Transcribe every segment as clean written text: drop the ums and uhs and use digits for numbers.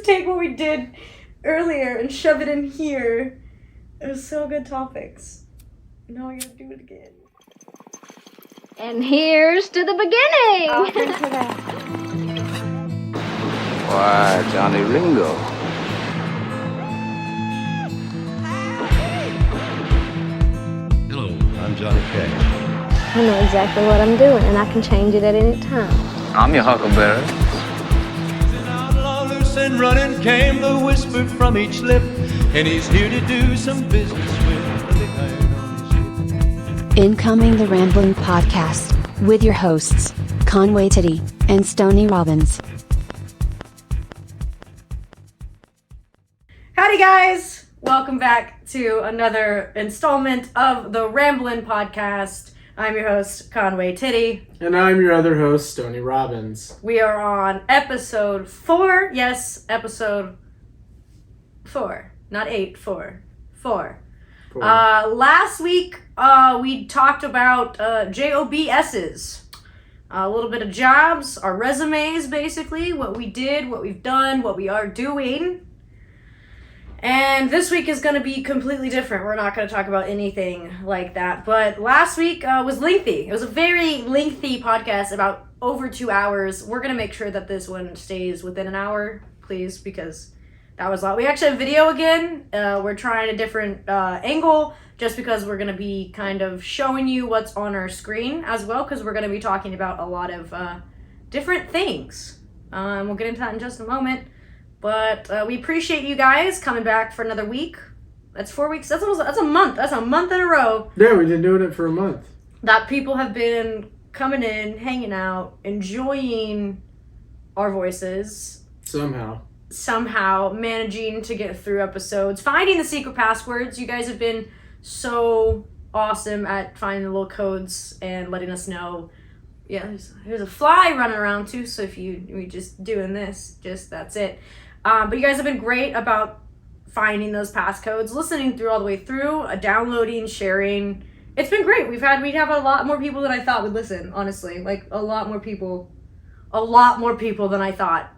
take what we did earlier and shove it in here. It was so good topics. Now we gotta do it again. And here's to the beginning. I'll drink to that. Why, Johnny Ringo. Hello, I'm Johnny Cash. I know exactly what I'm doing, and I can change it at any time. I'm your huckleberry. An outlaw loose and running came the whisper from each lip, and he's here to do some business with the big iron on his hip. Incoming the Ramblin podcast, with your hosts, Conway Titty and Stoney Robbins. Howdy guys! Welcome back to another installment of the Ramblin podcast. I'm your host, Conway Titty. And I'm your other host, Stoney Robbins. We are on episode 4. Yes, episode 4. Not 8, 4. 4. Last week, we talked about JOBSs. A little bit of jobs, our resumes, basically. What we did, what we've done, what we are doing. And this week is going to be completely different. We're not going to talk about anything like that. But last week was lengthy. It was a very lengthy podcast, about over 2 hours. We're going to make sure that this one stays within an hour, please, because that was a lot. We actually have video again. We're trying a different angle just because we're going to be kind of showing you what's on our screen as well, because we're going to be talking about a lot of different things. We'll get into that in just a moment. But we appreciate you guys coming back for another week. That's 4 weeks. That's a month. That's a month in a row. Yeah, we've been doing it for a month. That people have been coming in, hanging out, enjoying our voices. Somehow managing to get through episodes. Finding the secret passwords. You guys have been so awesome at finding the little codes and letting us know. Yeah, there's a fly running around too, so if we just doing this, that's it. But you guys have been great about finding those passcodes, listening through all the way through, downloading, sharing. It's been great. We have a lot more people than I thought would listen, honestly. Like, a lot more people than I thought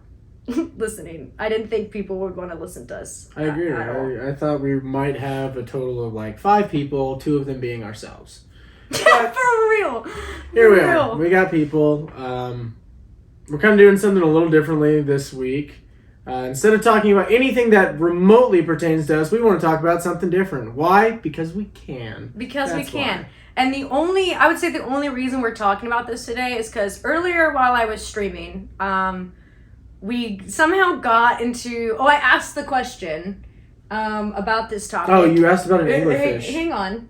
listening. I didn't think people would want to listen to us. I agree. I thought we might have a total of like 5 people, 2 of them being ourselves. Yeah, for real. Here we are. We got people. We're kind of doing something a little differently this week. Instead of talking about anything that remotely pertains to us, we want to talk about something different. Why? Because we can. Because we can. Why. And I would say the only reason we're talking about this today is because earlier while I was streaming, we somehow got into... I asked the question about this topic. Oh, you asked about an anglerfish. Hang on.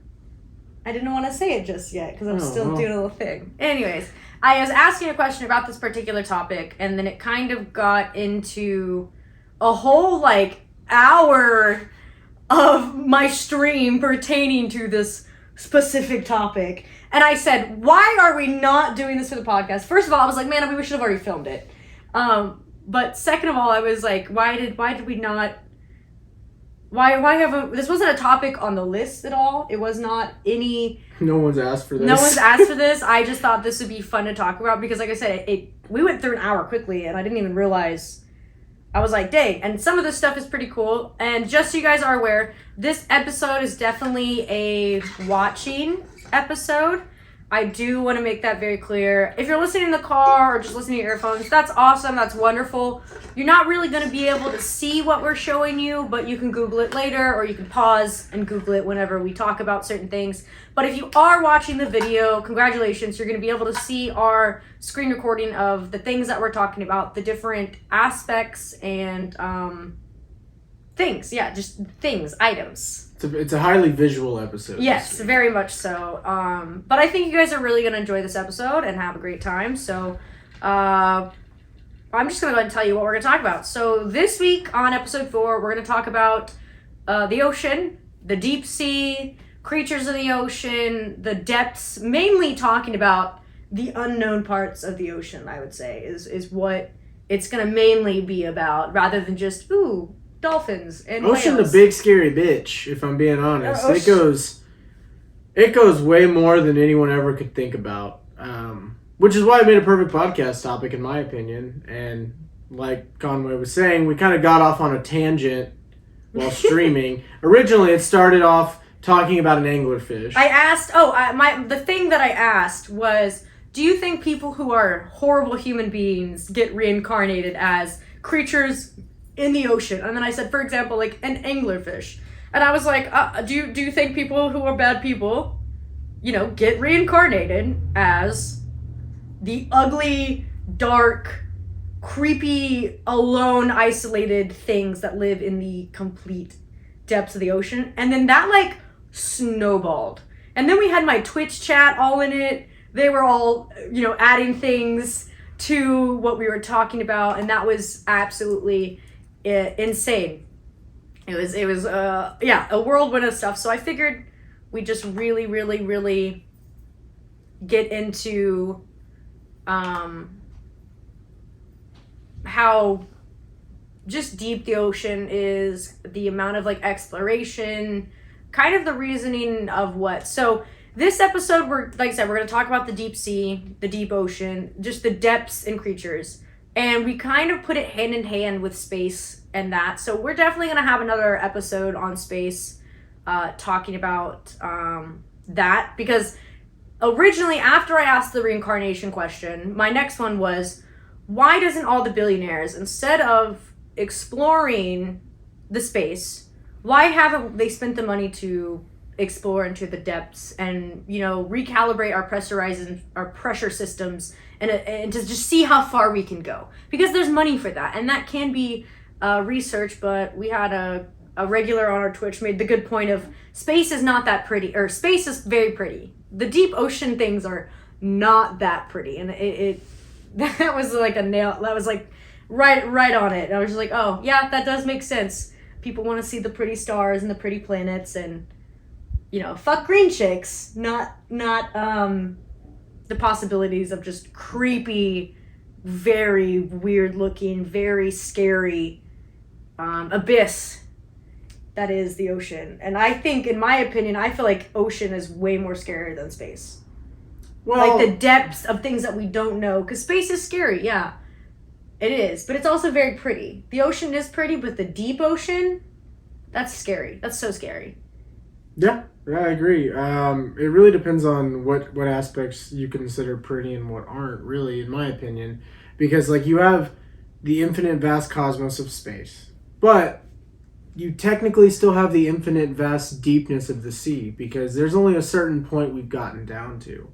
I didn't want to say it just yet because I'm still doing a little thing. Anyways, I was asking a question about this particular topic, and then it kind of got into a whole hour of my stream pertaining to this specific topic. And I said, why are we not doing this for the podcast? First of all, I was like, man, we should have already filmed it. But second of all, I was like, why did we not... Why haven't... This wasn't a topic on the list at all. It was not any... No one's asked for this. No one's asked for this. I just thought this would be fun to talk about because, like I said, we went through an hour quickly and I didn't even realize... I was like, dang. And some of this stuff is pretty cool. And just so you guys are aware, this episode is definitely a watching episode. I do want to make that very clear. If you're listening in the car or just listening to your earphones, that's awesome. That's wonderful. You're not really going to be able to see what we're showing you, but you can Google it later or you can pause and Google it whenever we talk about certain things. But if you are watching the video, congratulations. You're going to be able to see our screen recording of the things that we're talking about, the different aspects and things. Yeah, just things, items. It's a highly visual episode. Yes, very much so. But I think you guys are really going to enjoy this episode and have a great time. So I'm just going to go ahead and tell you what we're going to talk about. So this week on episode 4, we're going to talk about the ocean, the deep sea, creatures of the ocean, the depths, mainly talking about the unknown parts of the ocean, I would say, is what it's going to mainly be about, rather than just, dolphins and Ocean's whales. a big scary bitch, if I'm being honest. It goes way more than anyone ever could think about. Which is why I made a perfect podcast topic, in my opinion. And like Conway was saying, we kind of got off on a tangent while streaming. Originally, it started off talking about an anglerfish. I asked, the thing that I asked was, do you think people who are horrible human beings get reincarnated as creatures in the ocean? And then I said, for example, like an anglerfish. And I was like, do you think people who are bad people, get reincarnated as the ugly, dark, creepy, alone, isolated things that live in the complete depths of the ocean? And then that, like, snowballed. And then we had my Twitch chat all in it. They were all, adding things to what we were talking about, and that was absolutely insane. It was a whirlwind of stuff. So I figured we just really, really, really get into how just deep the ocean is, the amount of like exploration, kind of the reasoning of what. So this episode, we're going to talk about the deep sea, the deep ocean, just the depths and creatures. And we kind of put it hand in hand with space and that. So we're definitely going to have another episode on space talking about that. Because originally, after I asked the reincarnation question, my next one was, why doesn't all the billionaires, instead of exploring the space, why haven't they spent the money to explore into the depths and recalibrate our pressure systems and to just see how far we can go? Because there's money for that, and that can be research. But we had a regular on our Twitch made the good point of space is not that pretty, or space is very pretty. The deep ocean things are not that pretty, and it that was like a nail. That was like right on it. I was just like, oh yeah, that does make sense. People want to see the pretty stars and the pretty planets, and fuck green chicks, not the possibilities of just creepy, very weird looking, very scary abyss that is the ocean. And I think, in my opinion, I feel like ocean is way more scary than space. Well, like the depths of things that we don't know, because space is scary, yeah. It is, but it's also very pretty. The ocean is pretty, but the deep ocean, that's scary. That's so scary. Yeah, I agree. It really depends on what aspects you consider pretty and what aren't, really, in my opinion. Because, like, you have the infinite vast cosmos of space, but you technically still have the infinite vast deepness of the sea, because there's only a certain point we've gotten down to.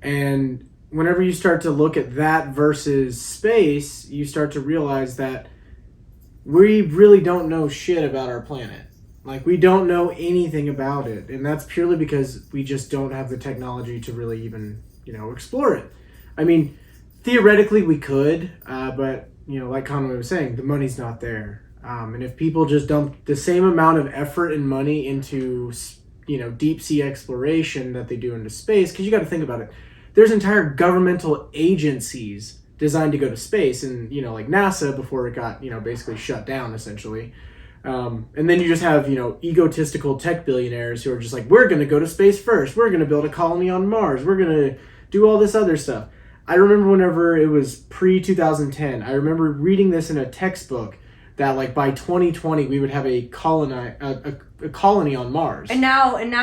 And whenever you start to look at that versus space, you start to realize that we really don't know shit about our planet. Like, we don't know anything about it. And that's purely because we just don't have the technology to really even, explore it. I mean, theoretically we could, but, like Conway was saying, the money's not there. And if people just dump the same amount of effort and money into, deep sea exploration that they do into space, because you got to think about it. There's entire governmental agencies designed to go to space, and like NASA before it got basically shut down essentially, and then you just have egotistical tech billionaires who are just like, we're going to go to space first, we're going to build a colony on Mars, we're going to do all this other stuff. I remember whenever it was pre-2010, I remember reading this in a textbook that like by 2020 we would have a colony on Mars. And now Elon's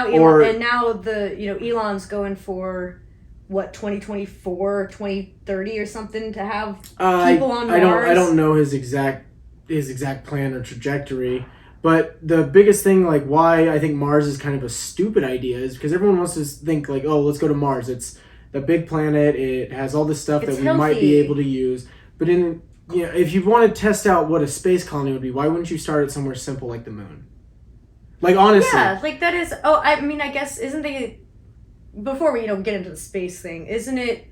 going for what, 2024, 2030 or something to have people on Mars. I don't know his exact plan or trajectory, but the biggest thing, like why I think Mars is kind of a stupid idea, is because everyone wants to think like, oh, let's go to Mars. It's the big planet. It has all this stuff that we might be able to use. But if you want to test out what a space colony would be, why wouldn't you start at somewhere simple like the moon? Like, honestly. Yeah, like that is. Oh, I mean, I guess isn't they? Before we get into the space thing, isn't it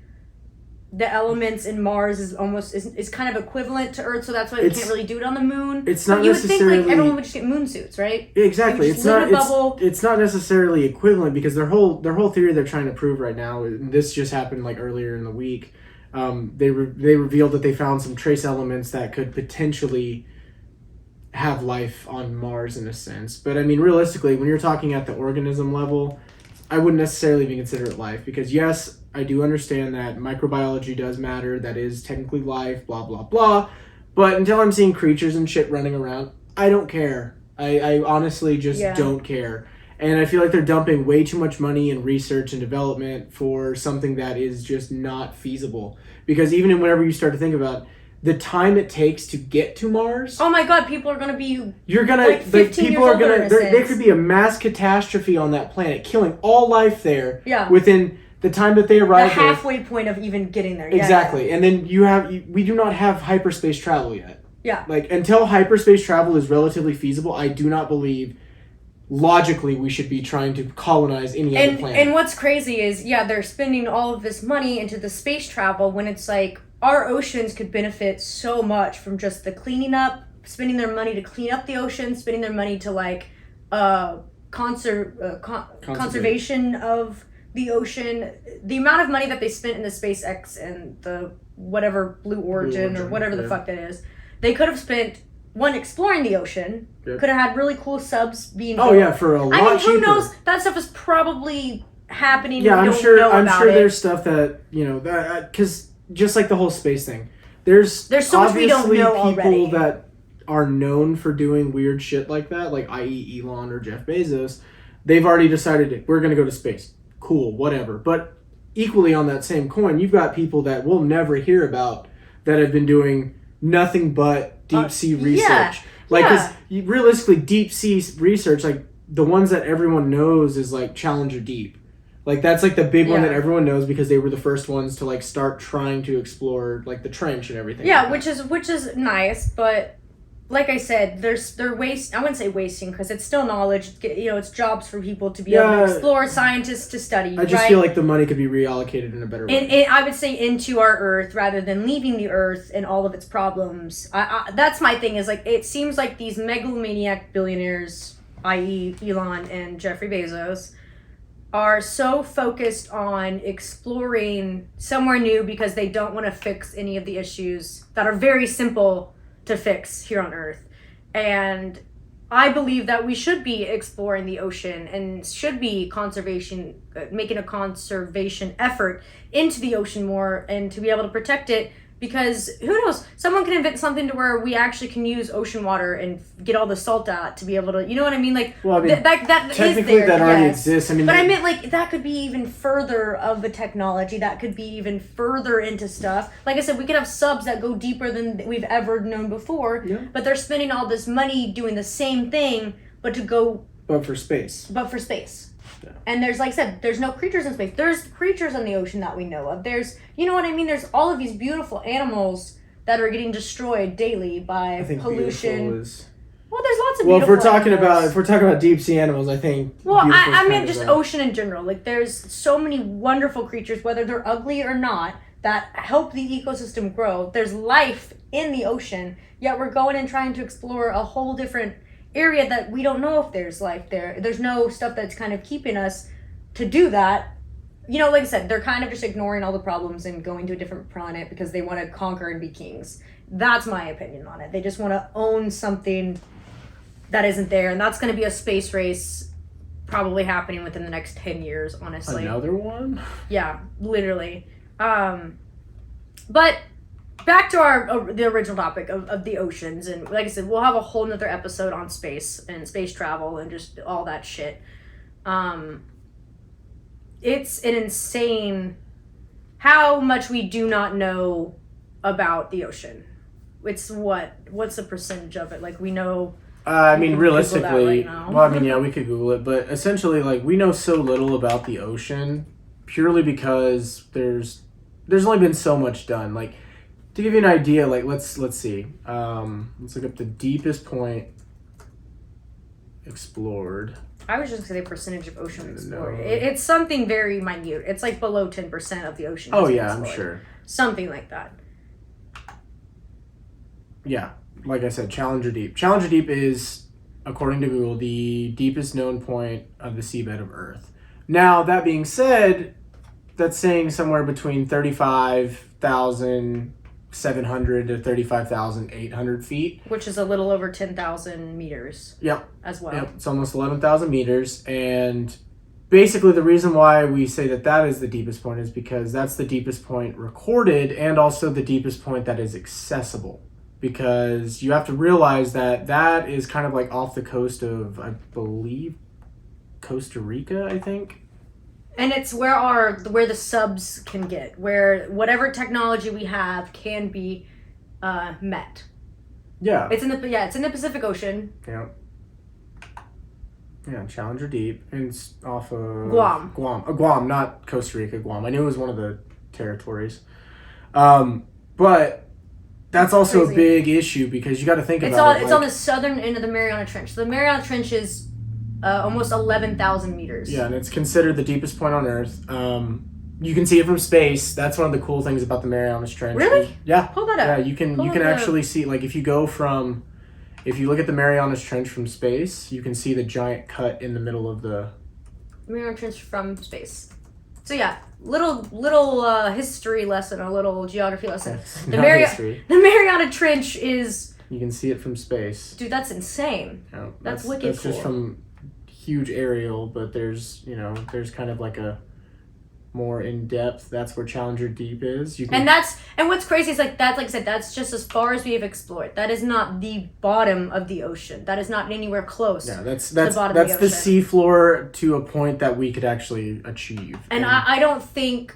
the elements in Mars is kind of equivalent to Earth, so that's why we can't really do it on the moon? It's not but you necessarily. would think like everyone would just get moon suits, right? Exactly. It's not necessarily equivalent, because their whole theory they're trying to prove right now. This just happened like earlier in the week. They revealed that they found some trace elements that could potentially have life on Mars in a sense. But I mean, realistically, when you're talking at the organism level, I wouldn't necessarily even consider it life, because yes, I do understand that microbiology does matter. That is technically life, blah, blah, blah. But until I'm seeing creatures and shit running around, I don't care. I honestly just don't care. And I feel like they're dumping way too much money in research and development for something that is just not feasible. Because even whenever you start to think about the time it takes to get to Mars. Oh my God, people are gonna be. You're gonna. Like 15 people years are gonna. older There could be a mass catastrophe on that planet, killing all life there. Yeah. Within the time that they arrive. The halfway point of even getting there. Exactly, and then we do not have hyperspace travel yet. Yeah. Like until hyperspace travel is relatively feasible, I do not believe. Logically, we should be trying to colonize any other planet. And what's crazy is, they're spending all of this money into the space travel when it's like our oceans could benefit so much from just the cleaning up, spending their money to clean up the ocean, spending their money to like conservation of the ocean. The amount of money that they spent in the SpaceX and the whatever Blue Origin or whatever the fuck that is, they could have spent. One, exploring the ocean. Yep. Could have had really cool subs being built. Oh yeah, for a lot cheaper. Who knows? That stuff is probably happening. Yeah, I'm sure it. There's stuff that because just like the whole space thing, there's so much we don't know people already that are known for doing weird shit like that, like i.e. Elon or Jeff Bezos. They've already decided we're going to go to space. Cool, whatever. But equally on that same coin, you've got people that we'll never hear about that have been doing nothing but deep sea research. Because realistically, deep sea research, like the ones that everyone knows is like Challenger Deep. Like that's like the big one that everyone knows because they were the first ones to like start trying to explore like the trench and everything. Yeah, like which is nice, but like I said, they're I wouldn't say wasting because it's still knowledge. It's jobs for people to be able to explore, scientists to study. I just feel like the money could be reallocated in a better way. I would say into our Earth rather than leaving the Earth and all of its problems. That's my thing. Is like it seems like these megalomaniac billionaires, i.e., Elon and Jeffrey Bezos, are so focused on exploring somewhere new because they don't want to fix any of the issues that are very simple to fix here on Earth. And I believe that we should be exploring the ocean and should be making a conservation effort into the ocean more and to be able to protect it, because who knows, someone can invent something to where we actually can use ocean water and get all the salt out to be able to, you know what I mean? Like, well, I mean, that technically is there, that already exists. I mean, but I meant like that could be even further of the technology. That could be even further into stuff. Like I said, we could have subs that go deeper than we've ever known before. Yeah. But they're spending all this money doing the same thing, but for space. Yeah. And there's, like I said, there's no creatures in space. There's creatures in the ocean that we know of. There's, you know what I mean? There's all of these beautiful animals that are getting destroyed daily by pollution. Well, there's lots of beautiful if we're talking about deep sea animals, I think. Well, I mean just ocean in general. Like there's so many wonderful creatures, whether they're ugly or not, that help the ecosystem grow. There's life in the ocean, yet we're going and trying to explore a whole different area that we don't know if there's life there. There's no stuff that's kind of keeping us to do that. Like I said, they're kind of just ignoring all the problems and going to a different planet because they want to conquer and be kings. That's my opinion on it. They just want to own something that isn't there, and that's going to be a space race probably happening within the next 10 years, honestly. Another one? Yeah, literally. But back to the original topic of the oceans, and like I said, we'll have a whole nother episode on space and space travel and just all that shit. It's an insane how much we do not know about the ocean. It's what's the percentage of it? Like we know. I mean, realistically, we could Google it, but essentially, like we know so little about the ocean purely because there's only been so much done. Like, to give you an idea, like let's see, let's look up the deepest point explored. I was just gonna say percentage of ocean explored. It's something very minute. It's like below 10% of the ocean. Oh yeah, explored. I'm sure. Something like that. Yeah, like I said, Challenger Deep. Challenger Deep is, according to Google, the deepest known point of the seabed of Earth. Now, that being said, that's saying somewhere between 35,700 to 35,800 feet. Which is a little over 10,000 meters. Yep. As well. Yep, it's almost 11,000 meters. And basically the reason why we say that is the deepest point is because that's the deepest point recorded and also the deepest point that is accessible because you have to realize that is kind of like off the coast of, I believe, Costa Rica, I think. And it's where the subs can get, where whatever technology we have can be met. Yeah. It's in the Pacific Ocean. Yeah. Yeah, Challenger Deep. And it's off of Guam. Guam, not Costa Rica, Guam. I knew it was one of the territories. But that's also a big issue because you got to think about it. It's on the southern end of the Mariana Trench. So the Mariana Trench is almost 11,000 meters. Yeah, and it's considered the deepest point on Earth. You can see it from space. That's one of the cool things about the Mariana Trench. Really? Yeah. Pull that up. Yeah, you can actually see, like, if you look at the Mariana Trench from space, you can see the giant cut in the middle of the Mariana Trench from space. So yeah, little history lesson, a little geography lesson. The Mariana Trench is. You can see it from space. Dude, that's insane. Yeah, that's wicked. That's just from huge aerial, but there's kind of like a more in depth. That's where Challenger Deep is. And what's crazy is like I said, that's just as far as we have explored. That is not the bottom of the ocean. That is not anywhere close. Yeah, that's to the bottom of the ocean. The seafloor to a point that we could actually achieve. And I don't think,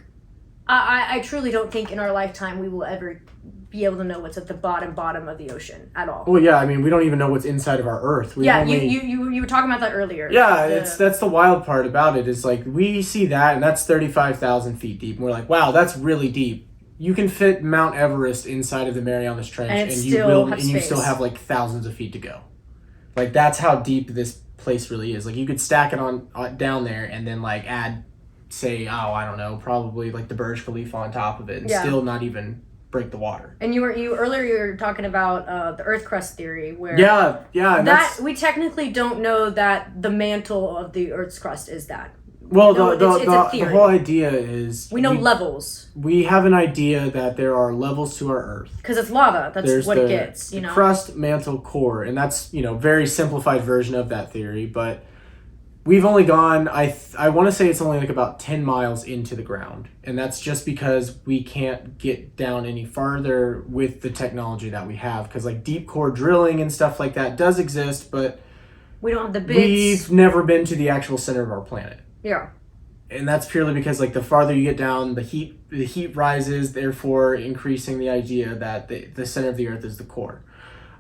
I truly don't think in our lifetime we will ever be able to know what's at the bottom of the ocean at all. Well, yeah, I mean, we don't even know what's inside of our Earth. You were talking about that earlier. Yeah, that's the wild part about it is like we see that and that's 35,000 feet deep. And we're like, wow, that's really deep. You can fit Mount Everest inside of the Mariana Trench and you still have like thousands of feet to go. Like that's how deep this place really is. Like you could stack it on down there and then like add, say, I don't know, probably like the Burj Khalifa on top of it and still not even break the water. And earlier you were talking about the Earth crust theory, where that we technically don't know that the mantle of the Earth's crust is that. Well, the whole idea is we know levels. We have an idea that there are levels to our Earth because it's lava. That's what it gets. The crust, mantle, core, and that's very simplified version of that theory, but. We've only gone, I want to say it's only like about 10 miles into the ground. And that's just because we can't get down any farther with the technology that we have. Because like deep core drilling and stuff like that does exist, but we don't have the bits. We've never been to the actual center of our planet. Yeah. And that's purely because like the farther you get down, the heat rises, therefore increasing the idea that the center of the Earth is the core.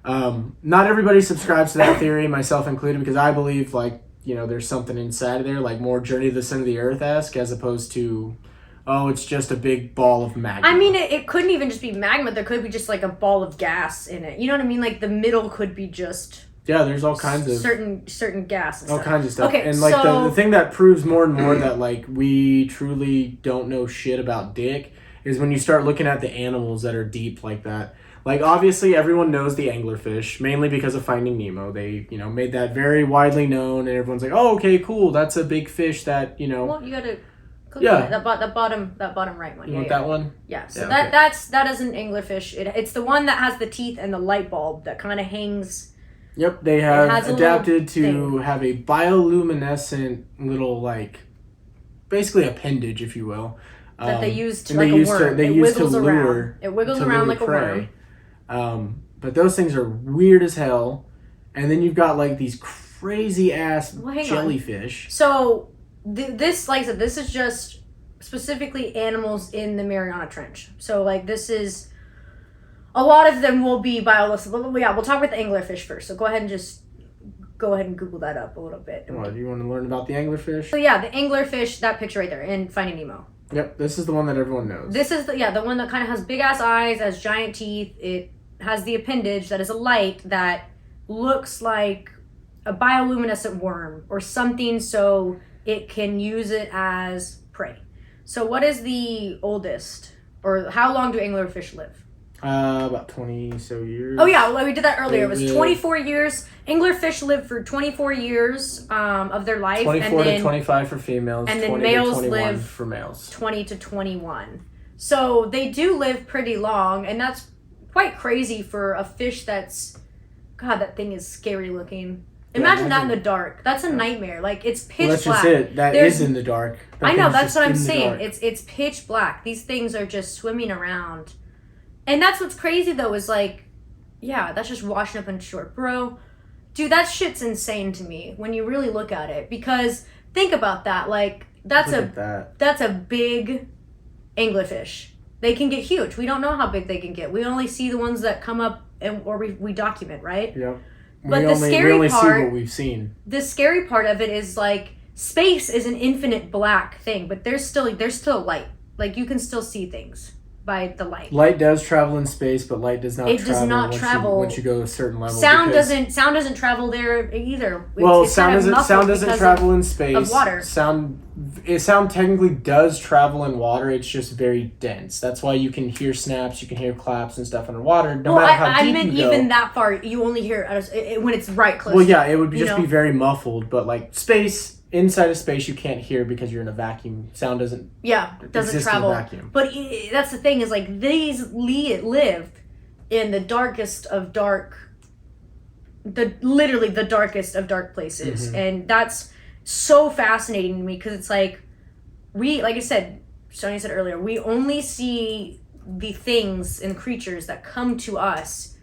Not everybody subscribes to that theory, myself included, because I believe like, there's something inside of there, like more Journey to the Center of the Earth-esque, as opposed to, it's just a big ball of magma. I mean, it couldn't even just be magma. There could be just like a ball of gas in it. You know what I mean? Like the middle could be just... Yeah, there's all kinds of... Certain gas and all stuff. kinds of stuff. Okay, and like the thing that proves more and more that like we truly don't know shit about dick is when you start looking at the animals that are deep like that. Like, obviously, everyone knows the anglerfish, mainly because of Finding Nemo. They, made that very widely known, and everyone's like, oh, okay, cool, that's a big fish that, Well, you gotta click on it. That bottom right one. You want that one? Yeah, so that is an anglerfish. It's the one that has the teeth and the light bulb that kind of hangs... Yep, they have adapted to have a bioluminescent little, like, basically appendage, if you will. That they use to, like a worm. It wiggles around. It wiggles around like a worm. But those things are weird as hell. And then you've got like these crazy ass jellyfish. So this, like I said, this is just specifically animals in the Mariana Trench. So like this is, a lot of them will be bioluminescent. Yeah, we'll talk about the anglerfish first. So go ahead and Google that up a little bit. What, do you want to learn about the anglerfish? So yeah, the anglerfish, that picture right there in Finding Nemo. Yep, this is the one that everyone knows. This is the one that kind of has big ass eyes, has giant teeth. It has the appendage that is a light that looks like a bioluminescent worm or something, so it can use it as prey. So what is the oldest, or how long do anglerfish live? About 20 so years. Oh yeah, well, we did that earlier. It was 24 years. Anglerfish live for 24 years of their life. 24 to 25 for females, and then 20 males to 21 live for males. 20 to 21. So they do live pretty long, and that's quite crazy for a fish that's... God, that thing is scary looking. Imagine that in the dark. That's a nightmare. Like, it's pitch black. That's just it. That is in the dark. I know, that's what I'm saying. It's pitch black. These things are just swimming around. And that's what's crazy, though, is like, Yeah, that's just washing up on shore. Bro, dude, that shit's insane to me when you really look at it. Because think about that. Like, that's a big anglerfish. They can get huge. We don't know how big they can get. We only see the ones that come up or we document, right? Yep. But we only see what we've seen. The scary part of it is like space is an infinite black thing, but there's still light. Like you can still see things by the light. Light does travel in space, but light does not It does not travel once you go to a certain level. Sound doesn't travel there either. Sound doesn't travel in space. Of water. Sound technically does travel in water. It's just very dense. That's why you can hear snaps, you can hear claps and stuff underwater. No matter how deep you go. I meant even that far. You only hear when it's right close. Well, yeah, it would just be very muffled. But like space. Inside of space, you can't hear because you're in a vacuum. Sound doesn't travel. In a vacuum. But that's the thing is like these live in the darkest of dark, literally the darkest of dark places, and that's so fascinating to me because it's like like I said, Stoney said earlier, we only see the things and creatures that come to us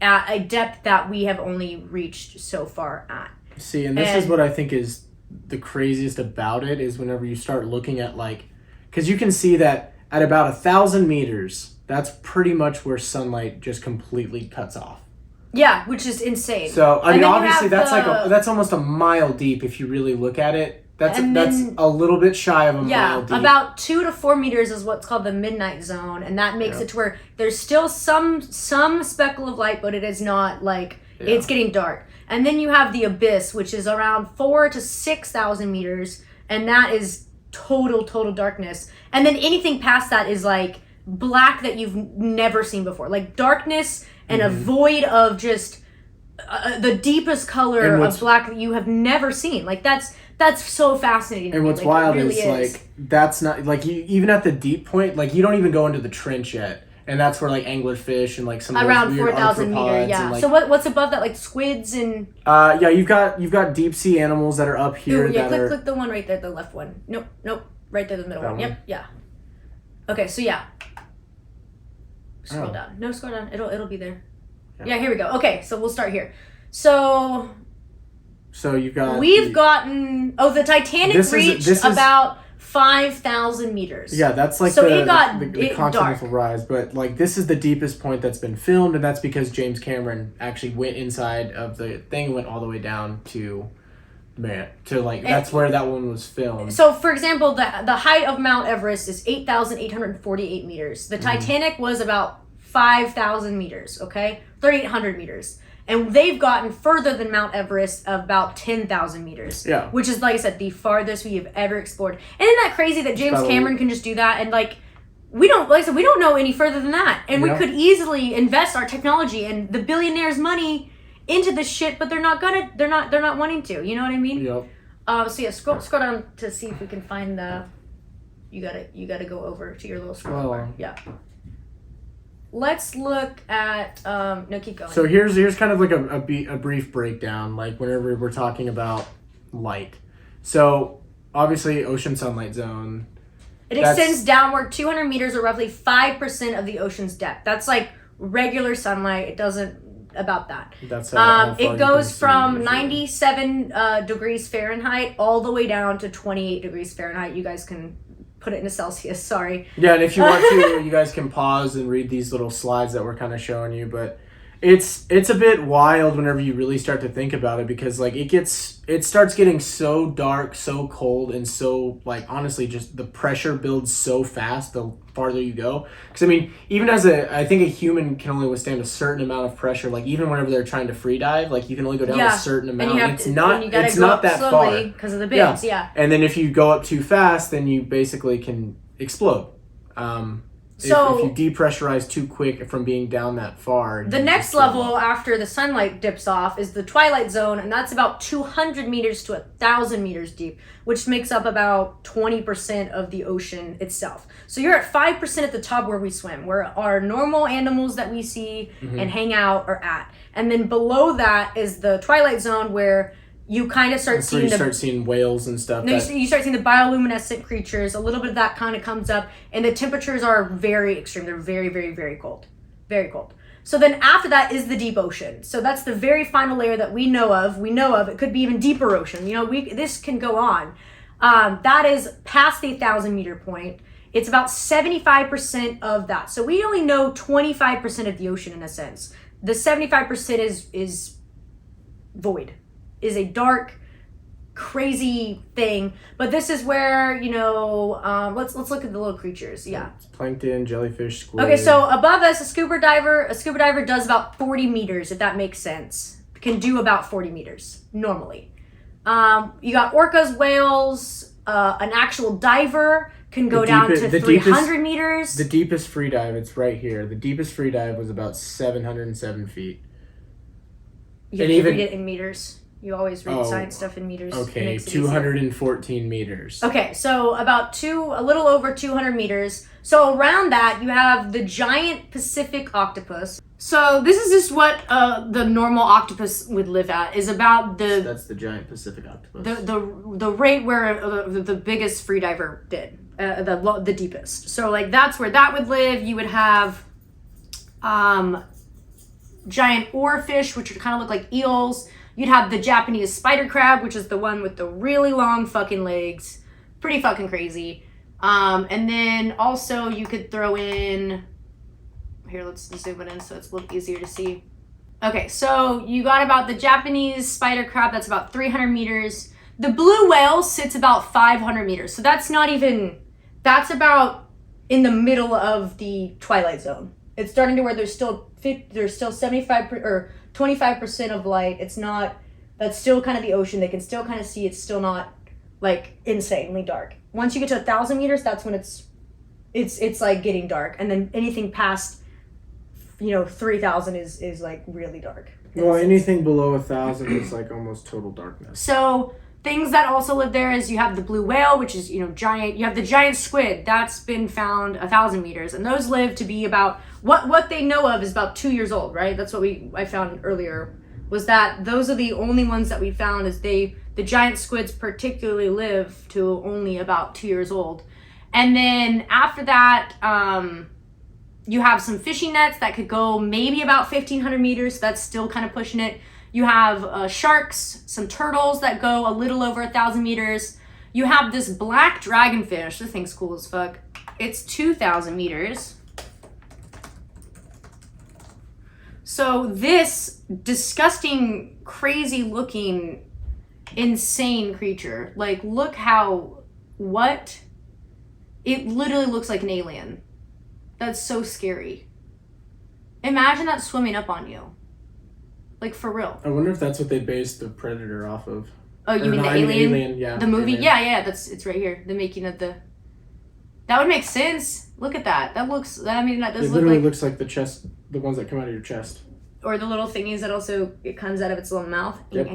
at a depth that we have only reached so far at. See, and this is what I think is the craziest about it is whenever you start looking at like, because you can see that at about 1,000 meters, that's pretty much where sunlight just completely cuts off. Yeah, which is insane. So I mean, obviously that's almost a mile deep if you really look at it. That's a little bit shy of a mile deep. About 2 to 4 meters is what's called the midnight zone, and that makes it to where there's still some speckle of light, but it is not like it's getting dark. And then you have the abyss, which is around 4,000 to 6,000 meters, and that is total darkness. And then anything past that is like black that you've never seen before, like darkness and a void of just the deepest color of black that you have never seen. Like that's so fascinating. And what's wild is like that's not like even at the deep point, like you don't even go into the trench yet. And that's where like anglerfish and like some of around those weird 4,000 meters, yeah. And, like, so what's above that, like squids and? You've got deep sea animals that are up here. Ooh, yeah, click the one right there, the left one. Nope, right there, the middle one. Yep, yeah. Okay, so yeah. Scroll down. No, scroll down. It'll be there. Yeah, here we go. Okay, so we'll start here. So you've got. We've gotten. Oh, the Titanic reached about 5,000 meters. Yeah, that's like the continental rise, but like this is the deepest point that's been filmed, and that's because James Cameron actually went inside of the thing, went all the way down to that's where that one was filmed. So, for example, the height of Mount Everest is 8,848 meters. The Titanic was about 5,000 meters, okay? 3,800 meters. And they've gotten further than Mount Everest of about 10,000 meters. Yeah. Which is, like I said, the farthest we have ever explored. And isn't that crazy that James Cameron can just do that? And, like, we don't know any further than that. And we could easily invest our technology and the billionaires' money into this shit, but they're not wanting to. You know what I mean? Yep. So yeah, scroll down to see if we can find the. You gotta go over to your little scroll bar. Yeah. Let's look at no, keep going. So here's kind of like a brief breakdown, like whenever we're talking about light. So obviously ocean sunlight zone. It extends downward 200 meters or roughly 5% of the ocean's depth. That's like regular sunlight. It doesn't about that. That's it goes from 97 degrees Fahrenheit all the way down to 28 degrees Fahrenheit. You guys can put it into Celsius, sorry. Yeah, and if you want to, you guys can pause and read these little slides that we're kind of showing you, but it's a bit wild whenever you really start to think about it, because like it starts getting so dark, so cold, and so like honestly just the pressure builds so fast the farther you go. Because I mean, even I think a human can only withstand a certain amount of pressure. Like even whenever they're trying to free dive, like you can only go down a certain amount. And it's not that far because of the bends. Yeah. And then if you go up too fast, then you basically can explode. If you depressurize too quick from being down that far. The next level after the sunlight dips off is the Twilight Zone, and that's about 200 meters to 1,000 meters deep, which makes up about 20% of the ocean itself. So you're at 5% at the top where we swim, where our normal animals that we see and hang out are at. And then below that is the Twilight Zone, where you kind of start seeing whales and stuff. No, you start seeing the bioluminescent creatures. A little bit of that kind of comes up, and the temperatures are very extreme. They're very, very, very cold. Very cold. So then after that is the deep ocean. So that's the very final layer that we know of. It could be even deeper ocean. This can go on. That is past the 1,000 meter point. It's about 75% of that. So we only know 25% of the ocean in a sense. The 75% is void, is a dark, crazy thing. But this is where, let's look at the little creatures. Yeah. It's plankton, jellyfish, squid. Okay, so above us, a scuba diver does about 40 meters, if that makes sense. Can do about 40 meters normally. You got orcas, whales, an actual diver can go down to 300 meters. The deepest free dive, it's right here. The deepest free dive was about 707 feet. You have to read it in meters. You always read science stuff in meters. Okay, 214 meters. Okay, so a little over 200 meters. So around that, you have the giant Pacific octopus. So this is just what the normal octopus would live at, is about the... That's the giant Pacific octopus. The rate where the biggest freediver did, the deepest. So like that's where that would live. You would have giant oarfish, which would kind of look like eels. You'd have the Japanese spider crab, which is the one with the really long fucking legs. Pretty fucking crazy. And then also you could throw in... Here, let's zoom it in so it's a little easier to see. Okay, so you got about the Japanese spider crab, that's about 300 meters. The blue whale sits about 500 meters. So that's about in the middle of the Twilight Zone. It's starting to where there's still 75 or 25% of light. That's still kind of the ocean. They can still kind of see. It's still not like insanely dark. Once you get to 1,000 meters, that's when it's like getting dark. And then anything past 3,000 is like really dark. Well, anything below 1,000 is like almost total darkness. So things that also live there is you have the blue whale, which is giant. You have the giant squid that's been found 1,000 meters, and those live to be about what they know of is about 2 years old, right? That's what I found earlier, was that those are the only ones that we found. Is the giant squids particularly live to only about 2 years old, and then after that. You have some fishing nets that could go maybe about 1,500 meters. So that's still kind of pushing it. You have sharks, some turtles that go a little over 1,000 meters. You have this black dragonfish. This thing's cool as fuck. It's 2,000 meters. So this disgusting, crazy looking, insane creature. Like, look what? It literally looks like an alien. That's so scary. Imagine that swimming up on you. Like, for real. I wonder if that's what they based the Predator off of. Oh, you mean the Alien? Yeah. The movie? Alien. Yeah, it's right here. The making of the... That would make sense. Look at that. That does look like... It literally looks like the chest, the ones that come out of your chest. Or the little thingies that also, it comes out of its little mouth. Yep.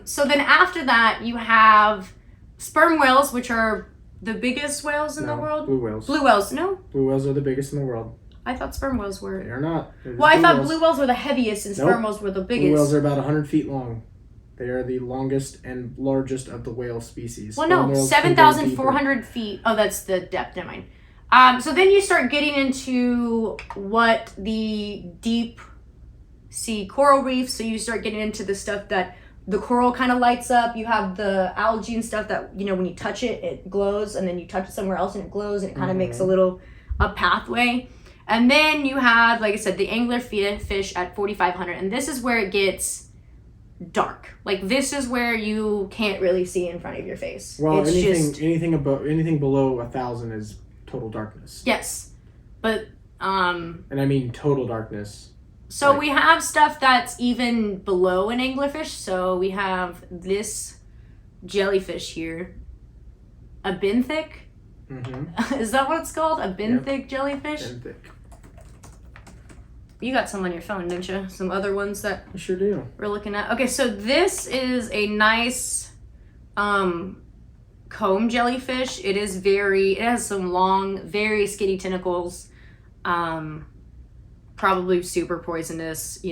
So then after that, you have sperm whales, which are... The biggest whales in the world? Blue whales. Blue whales, no? Blue whales are the biggest in the world. I thought sperm whales were... They are not. Well, I thought blue whales were the heaviest and sperm whales were the biggest. Blue whales are about 100 feet long. They are the longest and largest of the whale species. Well, no, 7,400 feet. Oh, that's the depth. Never mind. So then you start getting into what the deep sea coral reefs. So you start getting into the stuff that... The coral kind of lights up. You have the algae and stuff that, when you touch it, it glows. And then you touch it somewhere else and it glows. And it kind of makes a pathway. And then you have, like I said, the anglerfish at 4,500. And this is where it gets dark. Like, this is where you can't really see in front of your face. Well, anything below 1,000 is total darkness. Yes. But, And I mean total darkness. So we have stuff that's even below an anglerfish. So we have this jellyfish here, a benthic. Mm-hmm. Is that what it's called? A benthic jellyfish? Benthic. You got some on your phone, didn't you? Some other ones that I sure do. We're looking at. Okay, so this is a nice comb jellyfish. It has some long, very skinny tentacles. Probably super poisonous,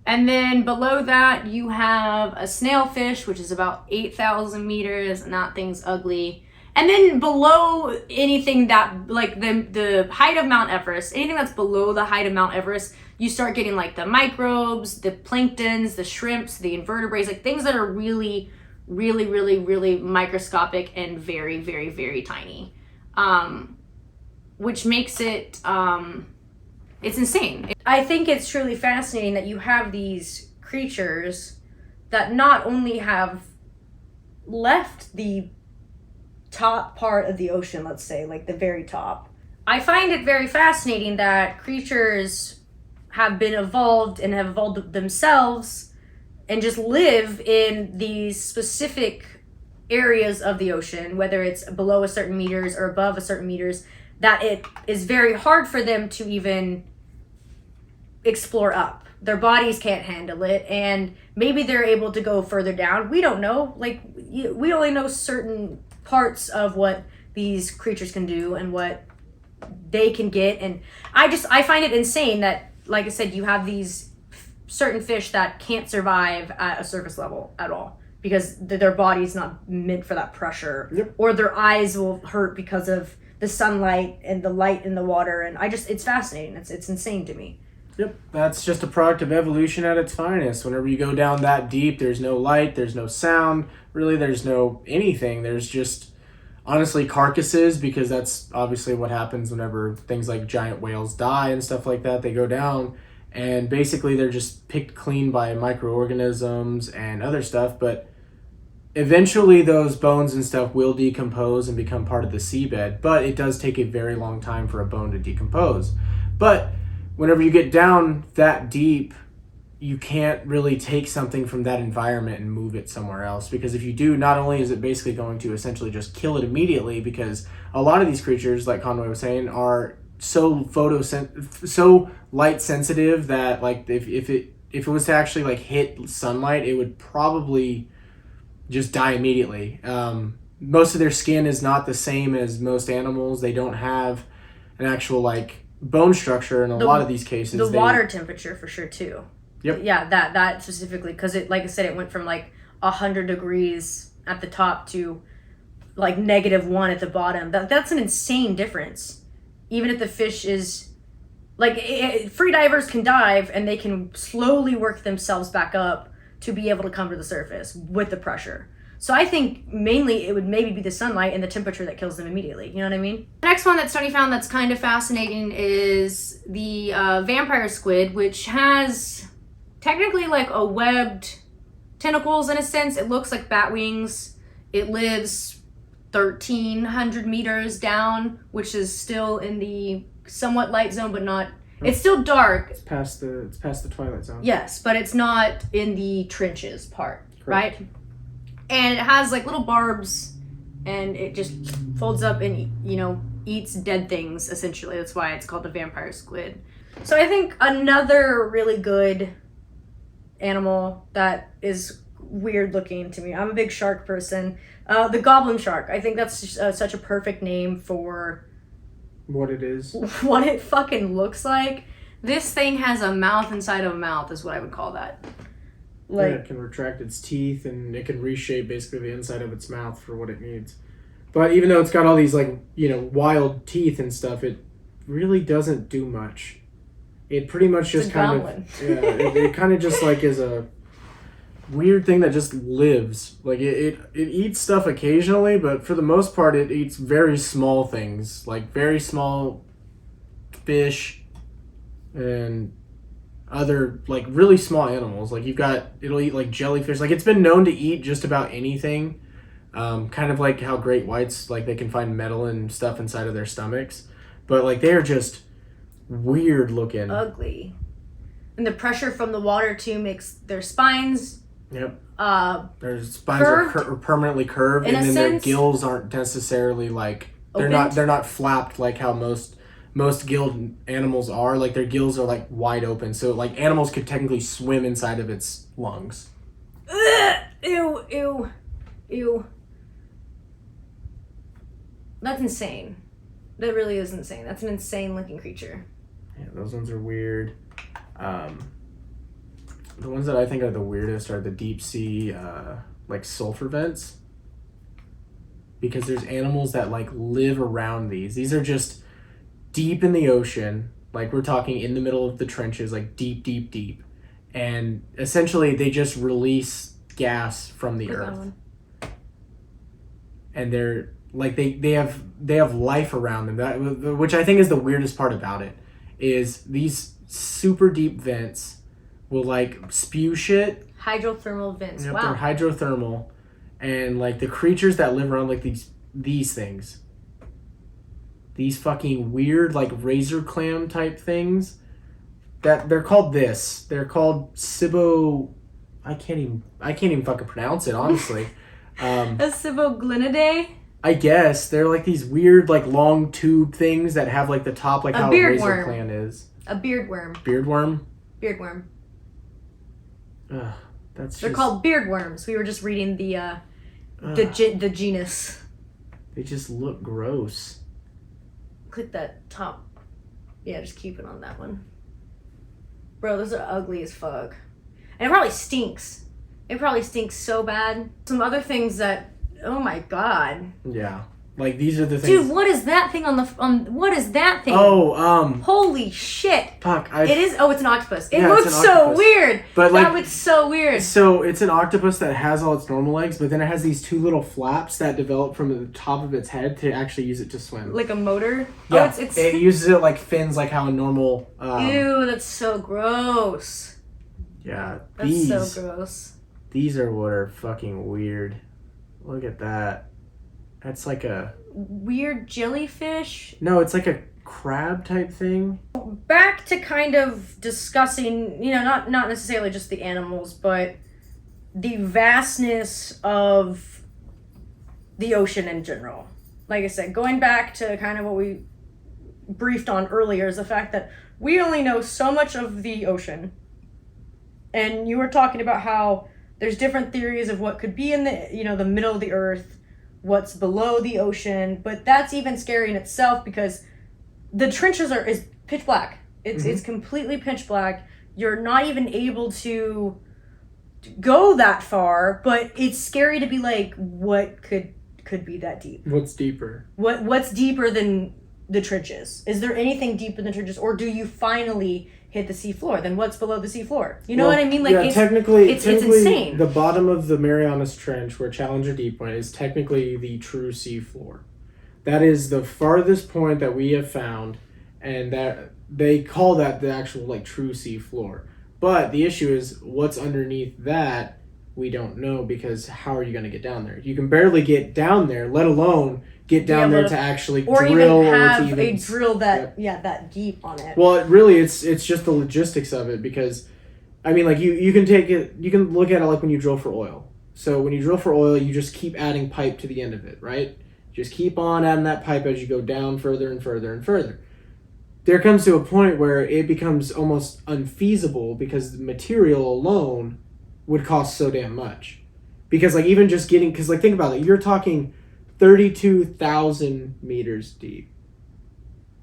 And then below that, you have a snailfish, which is about 8,000 meters, and that thing's ugly. And then below anything that, like the height of Mount Everest, anything that's below the height of Mount Everest, you start getting like the microbes, the planktons, the shrimps, the invertebrates, like things that are really, really, really, really microscopic and very, very, very tiny. Which makes it, it's insane. I think it's truly fascinating that you have these creatures that not only have left the top part of the ocean, let's say, like the very top. I find it very fascinating that creatures have been evolved and have evolved themselves and just live in these specific areas of the ocean, whether it's below a certain meters or above a certain meters, that it is very hard for them to even explore up. Their bodies can't handle it, and maybe they're able to go further down. We don't know. Like, we only know certain parts of what these creatures can do and what they can get, and I find it insane that, like I said, you have these certain fish that can't survive at a surface level at all because their body's not meant for that pressure. Yep. Or their eyes will hurt because of the sunlight and the light in the water, and it's fascinating. It's insane to me. Yep, that's just a product of evolution at its finest. Whenever you go down that deep, there's no light, there's no sound, really there's no anything. There's just, honestly, carcasses, because that's obviously what happens whenever things like giant whales die and stuff like that. They go down, and basically they're just picked clean by microorganisms and other stuff, but eventually those bones and stuff will decompose and become part of the seabed, but it does take a very long time for a bone to decompose. But whenever you get down that deep, you can't really take something from that environment and move it somewhere else, because if you do, not only is it basically going to essentially just kill it immediately, because a lot of these creatures, like Conway was saying, are so so light sensitive that, like, if it was to actually like hit sunlight, it would probably just die immediately. Most of their skin is not the same as most animals. They don't have an actual like bone structure in a lot of these cases. The water temperature for sure too. Yep. Yeah, that specifically, because it, like I said, it went from like 100 degrees at the top to like -1 at the bottom. That's an insane difference. Even if the fish is like, free divers can dive and they can slowly work themselves back up to be able to come to the surface with the pressure. So I think mainly it would maybe be the sunlight and the temperature that kills them immediately. You know what I mean? The next one that Stoney found that's kind of fascinating is the vampire squid, which has technically like a webbed tentacles in a sense. It looks like bat wings. It lives 1,300 meters down, which is still in the somewhat light zone, but not. It's still dark. It's past the Twilight Zone. Yes, but it's not in the trenches part, Correct. right? And it has like little barbs, and it just folds up and, you know, eats dead things, essentially. That's why it's called the vampire squid. So I think another really good animal that is weird looking to me, I'm a big shark person, the goblin shark. I think that's just, such a perfect name for what it is. What it fucking looks like. This thing has a mouth inside of a mouth is what I would call that. Like, yeah, it can retract its teeth, and it can reshape basically the inside of its mouth for what it needs. But even though it's got all these, like, you know, wild teeth and stuff, it really doesn't do much. It pretty much just kind of, yeah, it kind of just like is a weird thing that just lives. Like, it eats stuff occasionally, but for the most part it eats very small things, like very small fish and other like really small animals. Like it'll eat like jellyfish. Like, it's been known to eat just about anything, kind of like how great whites, like, they can find metal and stuff inside of their stomachs, but like they're just weird looking, ugly, and the pressure from the water too makes their spines their spines are permanently curved, in and then sense, their gills aren't necessarily like opened. they're not flapped like how most gilled animals are. Like, their gills are like wide open, so like animals could technically swim inside of its lungs. Ugh, ew. That's insane. That really is insane. That's an insane looking creature. Yeah, those ones are weird. The ones that I think are the weirdest are the deep sea, like sulfur vents. because there's animals that like live around these. These are just deep in the ocean, like we're talking in the middle of the trenches, like deep, deep, deep. And essentially they just release gas from the earth. And they're like they have life around them. That, which I think is the weirdest part about it, is these super deep vents will like spew shit. Hydrothermal vents. Yep, wow. they're hydrothermal, and like the creatures that live around like these things, these fucking weird like razor clam type things, that they're called this. They're called Sibo. I can't even fucking pronounce it, honestly. A Siboglinidae? I guess they're like these weird like long tube things that have like the top like how a razor clam is. A beardworm. Beardworm? Beardworm. Ugh, they're called beardworms. We were just reading the genus. They just look gross. Click that top. Yeah, just keep it on that one. Bro, those are ugly as fuck. And it probably stinks. It probably stinks so bad. Some other things that, oh my god. Yeah. Like these are the things. Dude, what is that thing what is that thing? Oh, holy shit. Fuck, It is, it's an octopus. It Yeah, looks so weird. But that like, looks so weird. So it's an octopus that has all its normal legs, but then it has these two little flaps that develop from the top of its head to actually use it to swim. Like a motor? Yeah, Oh, it's it uses it like fins, like how a normal... ew, that's so gross. Yeah, That's so gross. These are what are fucking weird. Look at that. That's like a... Weird jellyfish? No, it's like a crab type thing. Back to kind of discussing, not necessarily just the animals, but the vastness of the ocean in general. Like I said, going back to kind of what we briefed on earlier is the fact that we only know so much of the ocean. And you were talking about how there's different theories of what could be in the, the middle of the earth, what's below the ocean, but that's even scary in itself because the trenches is pitch black. It's completely pitch black. You're not even able to go that far, but it's scary to be like, what could be that deep? What's deeper? What's deeper than the trenches? Is there anything deeper than the trenches, or do you finally hit the sea floor? Then what's below the sea floor? You know what I mean? Like, yeah, technically, it's insane. The bottom of the Mariana Trench, where Challenger Deep went, is technically the true sea floor. That is the farthest point that we have found, and that they call that the actual like true sea floor. But the issue is, what's underneath that, we don't know, because how are you going to get down there? You can barely get down there, let alone get down there to actually or drill, even have or to even a drill that that deep on it. Well, it's just the logistics of it, because I mean, like you can take it, you can look at it like when you drill for oil. So when you drill for oil, you just keep adding pipe to the end of it, right? Just keep on adding that pipe as you go down further and further and further. There comes to a point where it becomes almost unfeasible because the material alone would cost so damn much. Because like even just getting, because like think about it, you're talking 32,000 meters deep,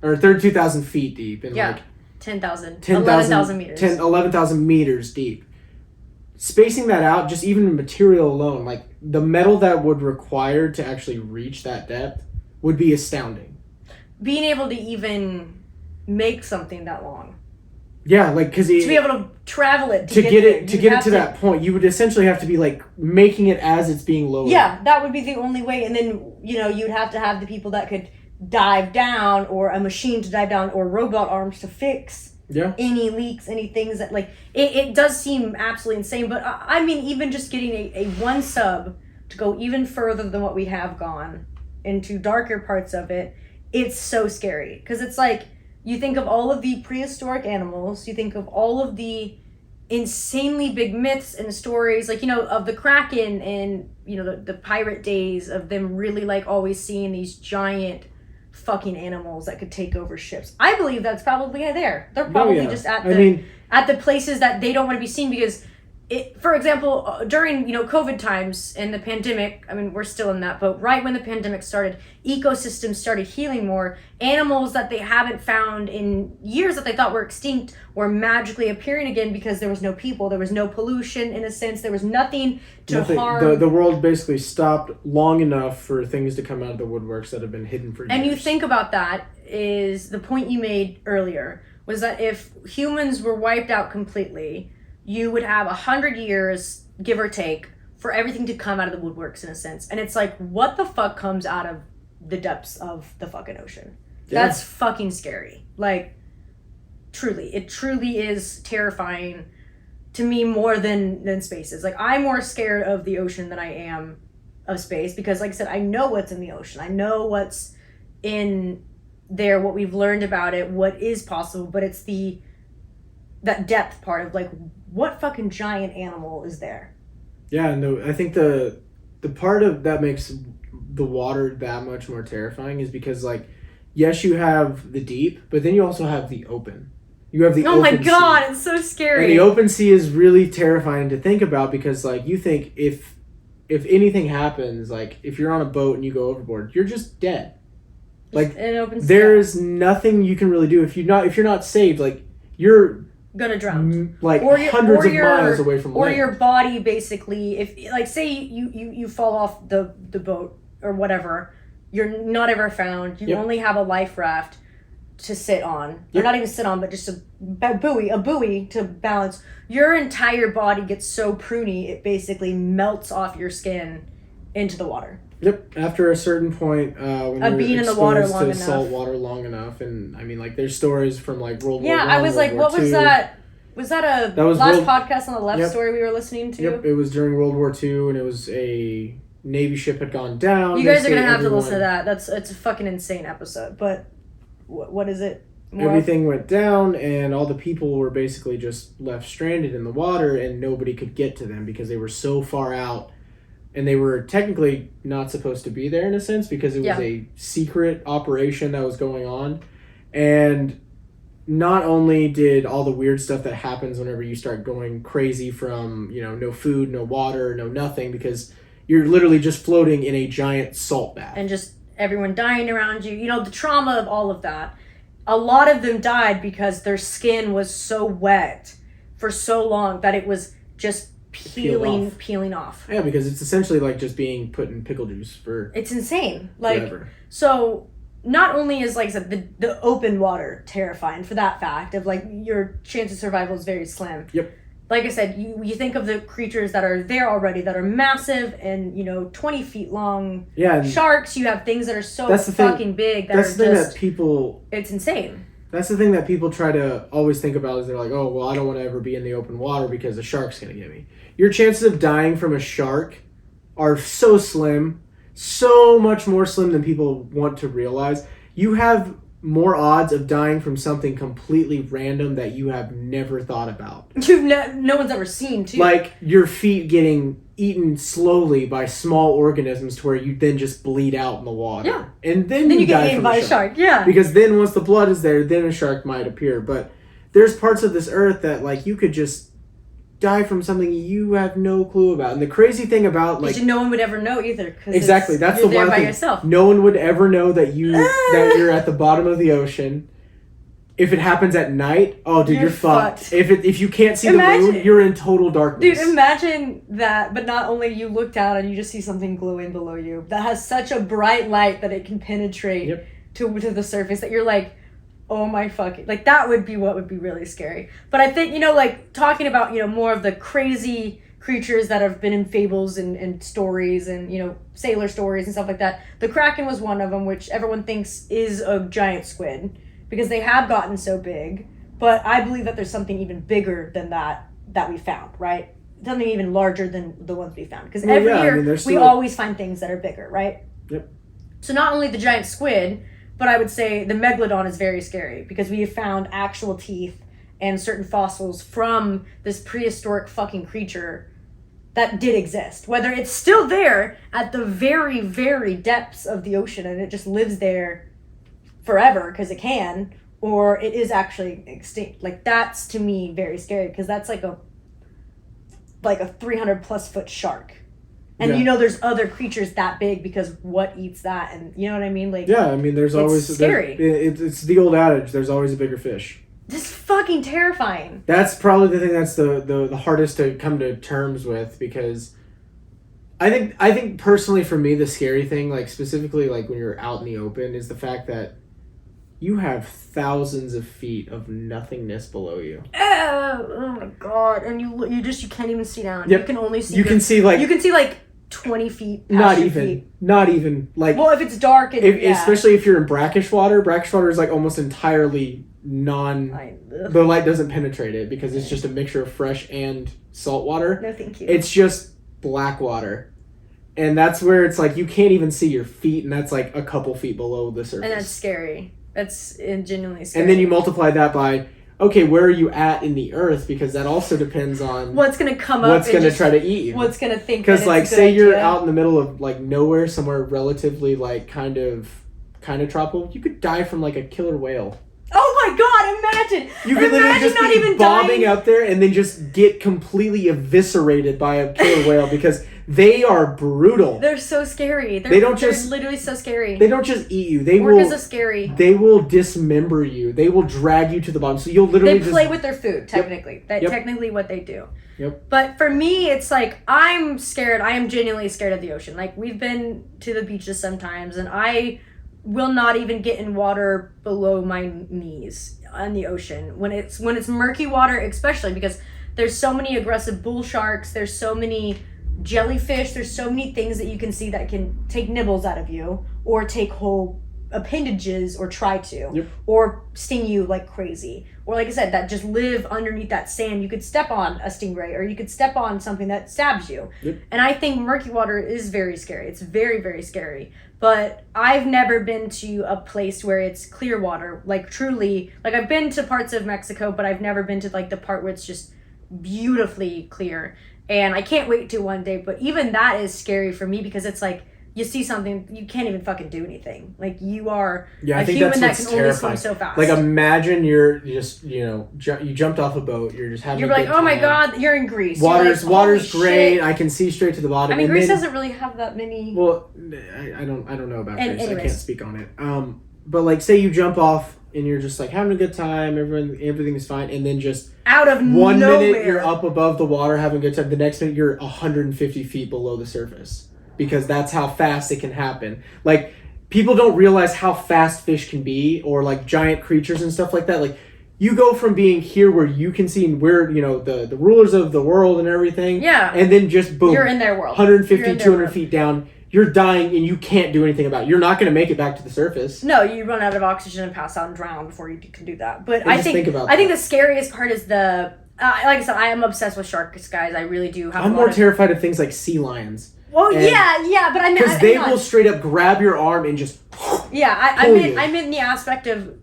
or 32,000 feet deep, and like 10,000, 11,000 meters, 11,000 meters deep. Spacing that out, just even the material alone, like the metal that would require to actually reach that depth would be astounding. Being able to even make something that long. Yeah, like because to be able to travel it to get it to that point, you would essentially have to be like making it as it's being lowered. Yeah, that would be the only way, and then you'd have to have the people that could dive down, or a machine to dive down, or robot arms to fix any leaks, any things that like it does seem absolutely insane. But I mean, even just getting a one sub to go even further than what we have gone into darker parts of it, it's so scary because it's like. You think of all of the prehistoric animals, you think of all of the insanely big myths and stories, like, of the Kraken and, the pirate days of them really, like, always seeing these giant fucking animals that could take over ships. I believe that's probably there. They're probably just at the places that they don't want to be seen because for example, during COVID times and the pandemic, I mean, we're still in that boat. Right when the pandemic started, ecosystems started healing more. Animals that they haven't found in years that they thought were extinct were magically appearing again because there was no people, there was no pollution in a sense, there was nothing to harm. The world basically stopped long enough for things to come out of the woodworks that have been hidden for years. And you think about that is the point you made earlier, was that if humans were wiped out completely, you would have 100 years, give or take, for everything to come out of the woodworks in a sense. And it's like, what the fuck comes out of the depths of the fucking ocean? Yeah. That's fucking scary. Like, truly. It truly is terrifying to me more than spaces. Like, I'm more scared of the ocean than I am of space because, like I said, I know what's in the ocean. I know what's in there, what we've learned about it, what is possible, but it's that depth part of like, what fucking giant animal is there? Yeah, no, I think the part of that makes the water that much more terrifying is because, like, yes, you have the deep, but then you also have the open. You have the open sea. Oh my god, it's so scary. And the open sea is really terrifying to think about because, like, you think if anything happens, like, if you're on a boat and you go overboard, you're just dead. Like, there's nothing you can really do if you're not saved. Like, you're gonna drown, like hundreds of miles away from land. Or your body basically, if like say you fall off the boat or whatever, you're not ever found. You only have a life raft to sit on, or not even sit on, but just a buoy to balance. Your entire body gets so pruny it basically melts off your skin into the water. Yep. After a certain point, when you're being in the water long enough, salt water long enough, and I mean, like, there's stories from like World War I. Yeah, I was like, what was that? Was that a last podcast on the left story we were listening to? Yep, it was during World War II, and it was a Navy ship had gone down. You guys are gonna have to listen to that. It's a fucking insane episode. But what is it? Everything went down, and all the people were basically just left stranded in the water, and nobody could get to them because they were so far out. And they were technically not supposed to be there in a sense because it was a secret operation that was going on. And not only did all the weird stuff that happens whenever you start going crazy from, no food, no water, no nothing, because you're literally just floating in a giant salt bath. And just everyone dying around you. The trauma of all of that. A lot of them died because their skin was so wet for so long that it was just peeling off. Yeah, because it's essentially like just being put in pickle juice for... It's insane. Like, forever. So not only is, like I said, the open water terrifying for that fact of, like, your chance of survival is very slim. Yep. Like I said, you think of the creatures that are there already that are massive and, 20 feet long. Yeah. Sharks, you have things that are so fucking big that that's are the thing just... that people... It's insane. That's the thing that people try to always think about is they're like, oh, well, I don't want to ever be in the open water because a shark's going to get me. Your chances of dying from a shark are so slim, so much more slim than people want to realize. You have more odds of dying from something completely random that you have never thought about. No one's ever seen, too. Like your feet getting eaten slowly by small organisms to where you then just bleed out in the water. Yeah. And then you get eaten by a shark. Yeah. Because then once the blood is there, then a shark might appear. But there's parts of this earth that, like, you could just die from something you have no clue about. And the crazy thing about, like, no one would ever know either. Exactly. That's the one thing. Yourself. No one would ever know that that you're at the bottom of the ocean. If it happens at night, dude, you're fucked. If you can't see the moon, you're in total darkness. Dude, imagine that, but not only you look down and you just see something glowing below you that has such a bright light that it can penetrate to the surface that you're like, oh my fucking... Like, that would be what would be really scary. But I think, like, talking about, more of the crazy creatures that have been in fables and stories and, sailor stories and stuff like that. The Kraken was one of them, which everyone thinks is a giant squid. Because they have gotten so big, but I believe that there's something even bigger than that we found, right? Something even larger than the ones we found. Because every year, we always find things that are bigger, right? Yep. So not only the giant squid, but I would say the Megalodon is very scary, because we have found actual teeth and certain fossils from this prehistoric fucking creature that did exist. Whether it's still there at the very, very depths of the ocean, and it just lives there forever because it can, or it is actually extinct. Like, that's to me very scary, because that's like like a 300 plus foot shark. And Yeah. you know there's other creatures that big because what eats that? And you know what I mean? Like, Yeah, I mean, there's always... scary. It's the old adage, there's always a bigger fish. this is fucking terrifying. That's probably the thing that's the hardest to come to terms with, because I think personally for me, the scary thing, like specifically like when you're out in the open, is the fact that you have thousands of feet of nothingness below you. Oh my god! And you can't even see down. Yep. You can only see. You can see like 20 feet. not past your even feet. not even like. Well, if it's dark, especially if you're in brackish water. Brackish water is like almost entirely the light doesn't penetrate it because it's just a mixture of fresh and salt water. No, thank you. It's just black water. And that's where it's like you can't even see your feet, and that's like a couple feet below the surface. And that's scary. That's genuinely scary. And then you multiply that by, okay, where are you at in the earth? Because that also depends on what's gonna come up. What's gonna try to eat you? What's gonna think? Because like, it's a say good you're idea. out in the middle of like nowhere, somewhere relatively like kind of tropical, you could die from like a killer whale. Oh my god! Imagine. You could literally just not be even bobbing dying. up there and then just get completely eviscerated by a killer whale because they are brutal. They're so scary. They're literally so scary. They don't just eat you. They Orcas will. are scary. They will dismember you. They will drag you to the bottom. So you'll literally They play with their food. Technically, that's technically what they do. Yep. But for me, it's like I'm scared. I am genuinely scared of the ocean. Like we've been to the beaches sometimes, and I will not even get in water below my knees on the ocean when it's murky water, especially because there's so many aggressive bull sharks. There's so many jellyfish. There's so many things that you can see that can take nibbles out of you or take whole appendages or try to or sting you like crazy, or like I said, that just live underneath that sand. You could step on a stingray, or you could step on something that stabs you. And I think murky water is very scary. It's very, very scary. But I've never been to a place where it's clear water, like truly. Like I've been to parts of Mexico, but I've never been to like the part where it's just beautifully clear. And I can't wait to one day, but even that is scary for me because it's like you see something, you can't even fucking do anything. Like you are I a think human that that's can what's only terrifying. swim so fast. Like imagine you're just, you jumped off a boat, you're just having you're a like, good oh my time. god, you're in Greece. Water's you're like, great. shit. I can see straight to the bottom. I mean, and Greece then, doesn't really have that many. Well, I don't know about Greece. anyways. I can't speak on it. But like, say you jump off and you're just like having a good time, everything is fine, and then just out of one nowhere. minute you're up above the water having a good time, the next minute you're 150 feet below the surface, because that's how fast it can happen. Like, people don't realize how fast fish can be, or like giant creatures and stuff like that. Like, you go from being here where you can see and we're, the rulers of the world and everything, and then just boom, you're in their world, 150, 200 feet down, you're dying and you can't do anything about it. You're not going to make it back to the surface. No, you run out of oxygen and pass out and drown before you can do that. But And I just think think about I think the scariest part is the like I said, I am obsessed with sharks, guys. I really do have. I'm more terrified of things like sea lions. Well, And- yeah, but I mean, because they will straight up grab your arm and just. Yeah, pull you. I meant the aspect of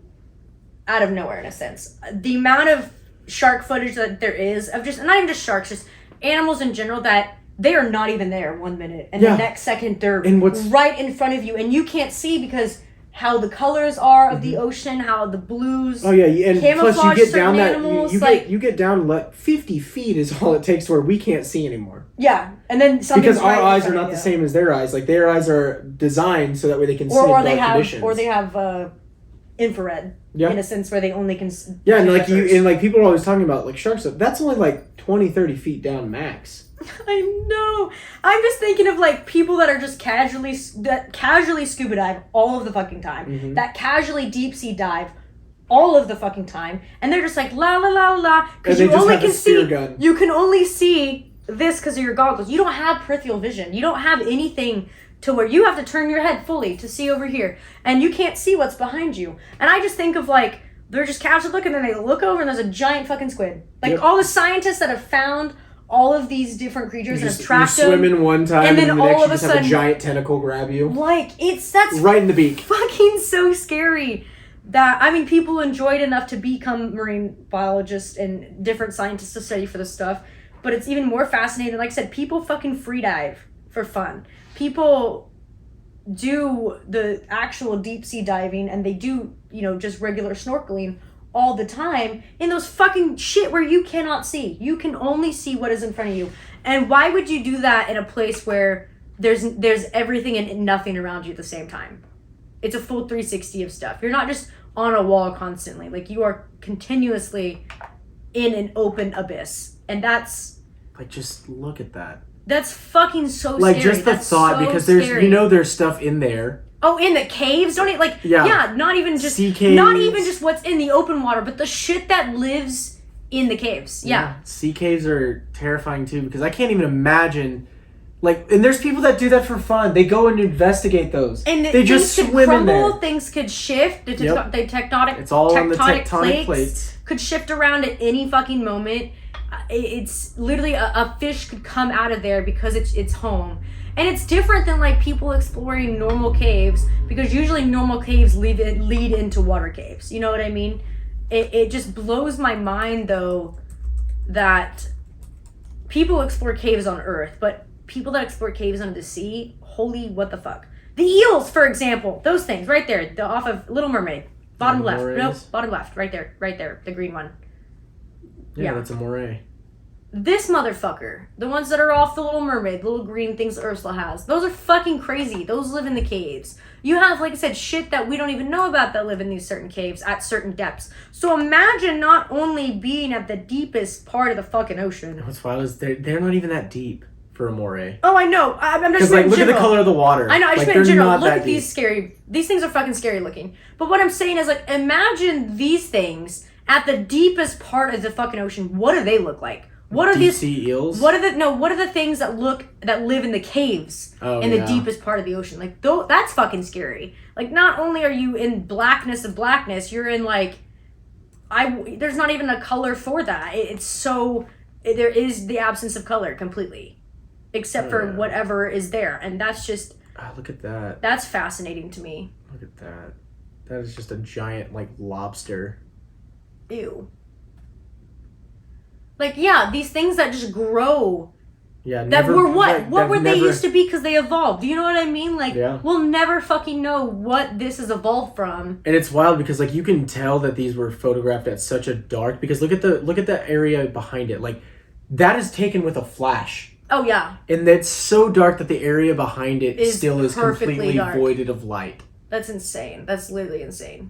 out of nowhere in a sense. The amount of shark footage that there is of just not even just sharks, just animals in general that they are not even there 1 minute and the next second they're right in front of you and you can't see because how the colors are of the ocean, how the blues. Oh yeah, and plus you get down that animals, you get down like 50 feet is all it takes to where we can't see anymore. Yeah, and then because our right eyes are not the same as their eyes. Like their eyes are designed so that way they can see in dark conditions. Or they have infrared. Yeah. In a sense where they only can. Yeah, and like people are always talking about like sharks. That's only like 20, 30 feet down max. I know. I'm just thinking of like people that are just casually scuba dive all of the fucking time, that casually deep sea dive all of the fucking time, and they're just like la la la la because you only can see. You can only see this because of your goggles. You don't have peripheral vision. You don't have anything to where you have to turn your head fully to see over here, and you can't see what's behind you. And I just think of like they're just casually looking, and then they look over, and there's a giant fucking squid. Like all the scientists that have found all of these different creatures and have tracked them. You swim in one time, and then the all next of you a just sudden, have a giant tentacle grab you. Like that's right in the beak. Fucking so scary. That I mean, people enjoyed enough to become marine biologists and different scientists to study for this stuff. But it's even more fascinating. Like I said, people fucking free dive for fun. People do the actual deep sea diving, and they do just regular snorkeling all the time in those fucking shit where you cannot see. You can only see what is in front of you. And why would you do that in a place where there's everything and nothing around you at the same time? It's a full 360 of stuff. You're not just on a wall constantly. Like, you are continuously in an open abyss. And that's... Like, just look at that. That's fucking so like, scary. Just the that's thought, so because there's, scary. you know, there's stuff in there. Oh, in the caves? Don't it, like, yeah, not even just... Sea caves. Not even just what's in the open water, but the shit that lives in the caves. Yeah. Sea caves are terrifying, too, because I can't even imagine... Like, and there's people that do that for fun. They go and investigate those. And they just things swim could in there. crumble, things could shift. The tectonic, it's all on the tectonic plates. Could shift around at any fucking moment. It's literally a fish could come out of there because it's home. And it's different than like people exploring normal caves, because usually normal caves lead into water caves. You know what I mean? It just blows my mind though that people explore caves on Earth, but people that explore caves under the sea, holy what the fuck. The eels, for example, those things right there, off of Little Mermaid, bottom left. Nope, bottom left, right there, the green one. Yeah, that's Amore. This motherfucker, the ones that are off the Little Mermaid, little green things Ursula has, those are fucking crazy. Those live in the caves. You have, like I said, shit that we don't even know about that live in these certain caves at certain depths. So imagine not only being at the deepest part of the fucking ocean. What's wild is they're not even that deep for Amore. Oh, I know. I'm just like, look at the color of the water. I know. I just like, meant in general. Look deep. at these scary. These things are fucking scary looking. But what I'm saying is, like, imagine these things at the deepest part of the fucking ocean. What do they look like? What are these sea eels? What are the things that live in the caves the deepest part of the ocean? Like, that's fucking scary. Like, not only are you in blackness of blackness, you're in like, there's not even a color for that. It's so there is the absence of color completely, except for whatever is there, and that's just. Look at that. That's fascinating to me. Look at that. That is just a giant like lobster. Ew. Like, yeah, these things that just grow. Yeah, that were what? What were they used to be because they evolved? Do you know what I mean? Like, we'll never fucking know what this has evolved from. And it's wild because, like, you can tell that these were photographed at such a dark... Because look at the area behind it. Like, that is taken with a flash. Oh, yeah. And it's so dark that the area behind it still is completely dark. voided of light. That's insane. That's literally insane.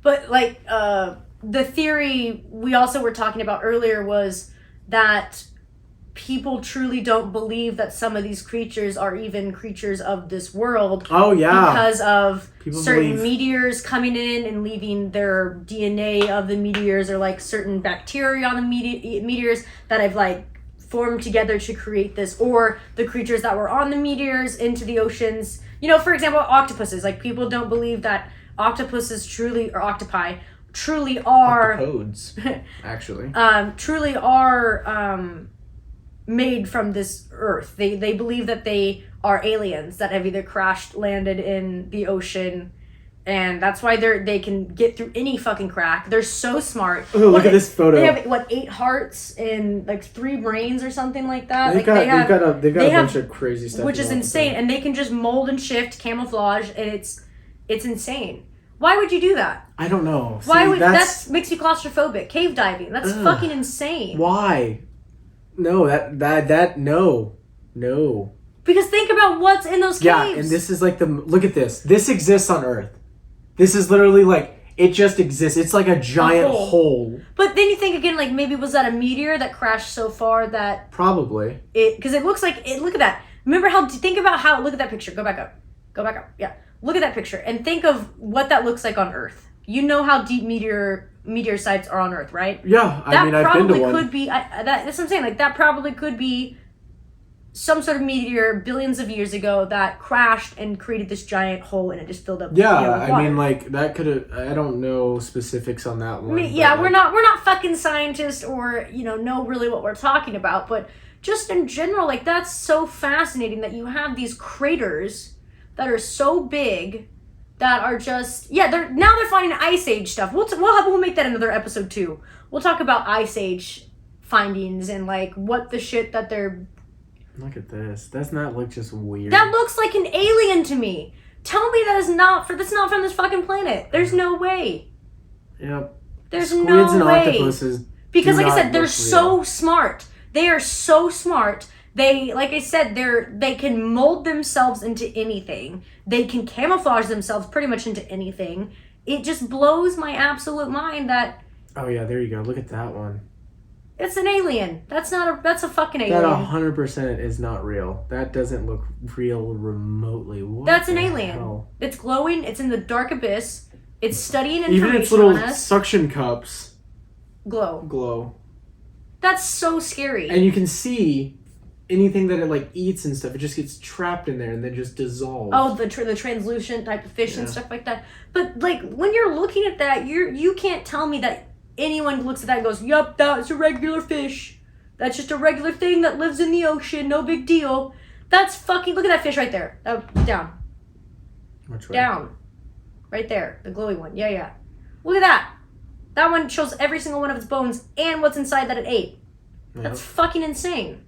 But, like, the theory we also were talking about earlier was that people truly don't believe that some of these creatures are even creatures of this world. Oh, yeah. Because of certain believe... meteors coming in and leaving their DNA of the meteors, or like certain bacteria on the meteors that have like formed together to create this, or the creatures that were on the meteors into the oceans. You know, for example, octopuses. Like, people don't believe that octopuses truly, or octopi, truly are... Octopodes, actually. Truly are... made from this earth. They believe that they are aliens that have either crashed, landed in the ocean, and that's why they can get through any fucking crack. They're so smart. Oh, look at this photo. They have 8 hearts and like 3 brains or something like that. They've got a bunch of crazy stuff, which is insane. And they can just mold and shift, camouflage, and it's insane. Why would you do that? I don't know. That makes you claustrophobic. Cave diving. That's fucking insane. Why? No, no. Because think about what's in those caves. Yeah, and this is like look at this. This exists on Earth. This is literally like, it just exists. It's like a giant hole. But then you think again, like, maybe was that a meteor that crashed so far that... Probably. Because it looks like, look at that. Remember think about how, look at that picture. Go back up. Yeah. Look at that picture and think of what that looks like on Earth. You know how deep meteor sites are on Earth, right? Yeah, I've been to one. That probably could be, that's what I'm saying, like, that probably could be some sort of meteor billions of years ago that crashed and created this giant hole, and it just filled up. Yeah, with water. I mean, like, that could have, I don't know specifics on that one. I mean, yeah, we're not fucking scientists or, know really what we're talking about, but just in general, like, that's so fascinating that you have these craters that are so big that are just, they're finding Ice Age stuff. We'll make that another episode too. We'll talk about Ice Age findings and like what the shit that they're... Look at this. Does not look just weird? That looks like an alien to me. Tell me that's not from this fucking planet. There's no way. Yep. There's Squids no and way. Octopuses. Because like I said, they're so smart. They are so smart. They, like I said, they can mold themselves into anything. They can camouflage themselves pretty much into anything. It just blows my absolute mind that... Oh, yeah, there you go. Look at that one. It's an alien. That's a fucking alien. That 100% is not real. That doesn't look real remotely. What That's an the alien. hell? It's glowing. It's in the dark abyss. It's studying Even information its little on us. suction cups Glow. glow. That's so scary. And you can see anything that it like eats and stuff. It just gets trapped in there and then just dissolves. Oh, the translucent type of fish and stuff like that. But like when you're looking at that, you can't tell me that anyone looks at that and goes, "Yup, that's a regular fish. That's just a regular thing that lives in the ocean. No big deal." That's fucking... Look at that fish right there. Down. Which way? Down. Right there. The glowy one. Yeah. Look at that. That one shows every single one of its bones and what's inside that it ate. Yep. That's fucking insane.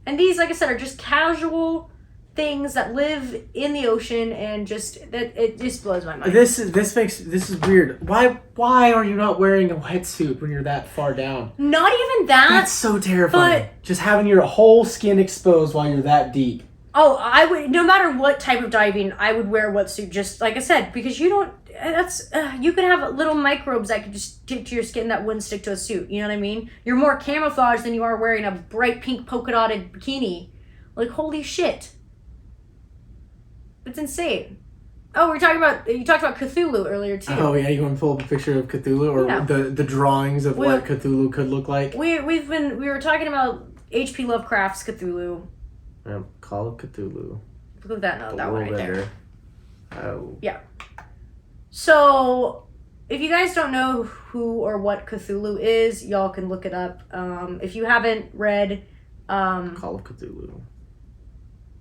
And these, like I said, are just casual things that live in the ocean, and it just blows my mind. This is weird. Why are you not wearing a wetsuit when you're that far down? Not even that. That's so terrifying. Just having your whole skin exposed while you're that deep. Oh, I would, no matter what type of diving, I would wear a wetsuit, just like I said, because you could have little microbes that could just stick to your skin that wouldn't stick to a suit. You know what I mean? You're more camouflaged than you are wearing a bright pink polka dotted bikini. Like, holy shit. It's insane. Oh, you talked about Cthulhu earlier too. Oh yeah, you want to pull up a picture of Cthulhu or the drawings of what Cthulhu could look like? We were talking about H.P. Lovecraft's Cthulhu. Call of Cthulhu. Look at that note, that one right there. Oh. Yeah. So, if you guys don't know who or what Cthulhu is, y'all can look it up. If you haven't read... Call of Cthulhu.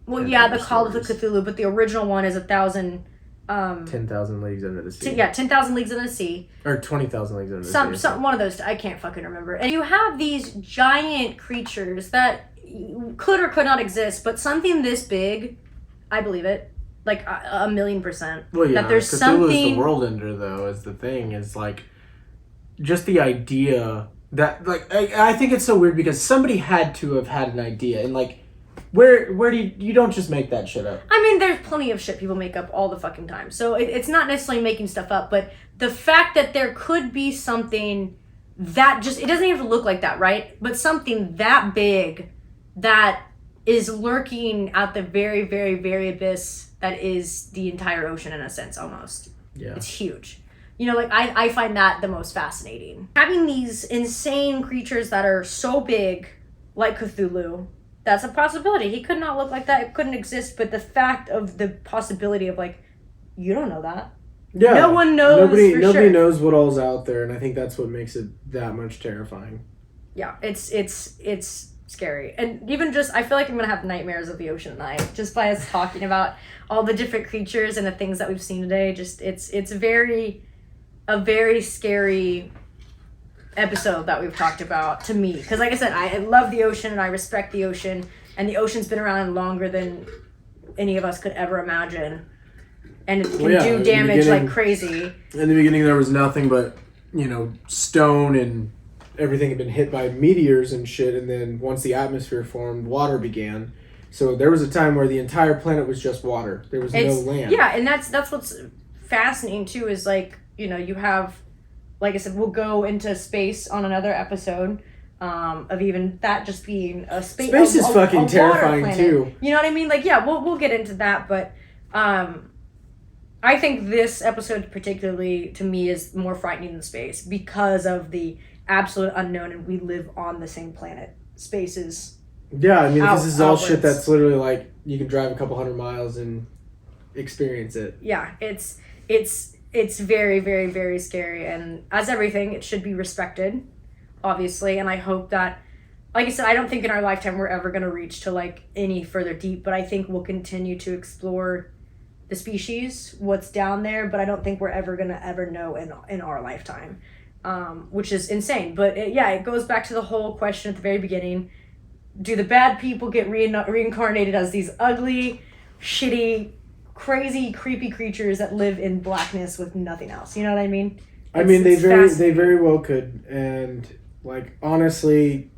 Well, yeah, the Call of the Cthulhu, but the original one is 10,000 Leagues Under the Sea. 10,000 Leagues Under the Sea. Or 20,000 Leagues Under the Sea. Some one of those. I can't fucking remember. And you have these giant creatures that could or could not exist, but something this big, I believe it. Like 1,000,000%. Well, yeah, that there's Cthulhu's something... the world ender, though, is the thing. Is like, just the idea that, like, I think it's so weird because somebody had to have had an idea, and like, where do you don't just make that shit up. I mean, there's plenty of shit people make up all the fucking time. So it's not necessarily making stuff up, but the fact that there could be something that just, it doesn't even have to look like that, right? But something that big that is lurking at the very, very, very abyss that is the entire ocean in a sense, almost. Yeah. It's huge. You know, like, I find that the most fascinating. Having these insane creatures that are so big, like Cthulhu, that's a possibility. He could not look like that. It couldn't exist. But the fact of the possibility of, like, you don't know that. Yeah. No one knows. Nobody knows what all's out there, and I think that's what makes it that much terrifying. Yeah, it's scary. And even just, I feel like I'm gonna have nightmares of the ocean at night just by us talking about all the different creatures and the things that we've seen today. Just it's a very scary episode that we've talked about to me, because like I said, I love the ocean and I respect the ocean, and the ocean's been around longer than any of us could ever imagine, and it can do damage like crazy. In the beginning there was nothing but, stone, and everything had been hit by meteors and shit, and then once the atmosphere formed, water began. So there was a time where the entire planet was just water. There was no land. Yeah, and that's what's fascinating too, is like, you have, like I said, we'll go into space on another episode, of even that just being a space. Space is fucking terrifying too. You know what I mean? Like, yeah, we'll get into that, but I think this episode particularly to me is more frightening than space because of the absolute unknown, and we live on the same planet. Space is... Yeah, I mean, this is all shit that's literally like, you can drive a couple 100 miles and experience it. Yeah, it's very, very, very scary, and as everything, it should be respected, obviously, and I hope that, like I said, I don't think in our lifetime we're ever going to reach to, like, any further deep, but I think we'll continue to explore the species, what's down there, but I don't think we're ever going to ever know in our lifetime, which is insane. But, it goes back to the whole question at the very beginning. Do the bad people get reincarnated as these ugly, shitty, crazy, creepy creatures that live in blackness with nothing else? You know what I mean? They very well could. And, like, honestly,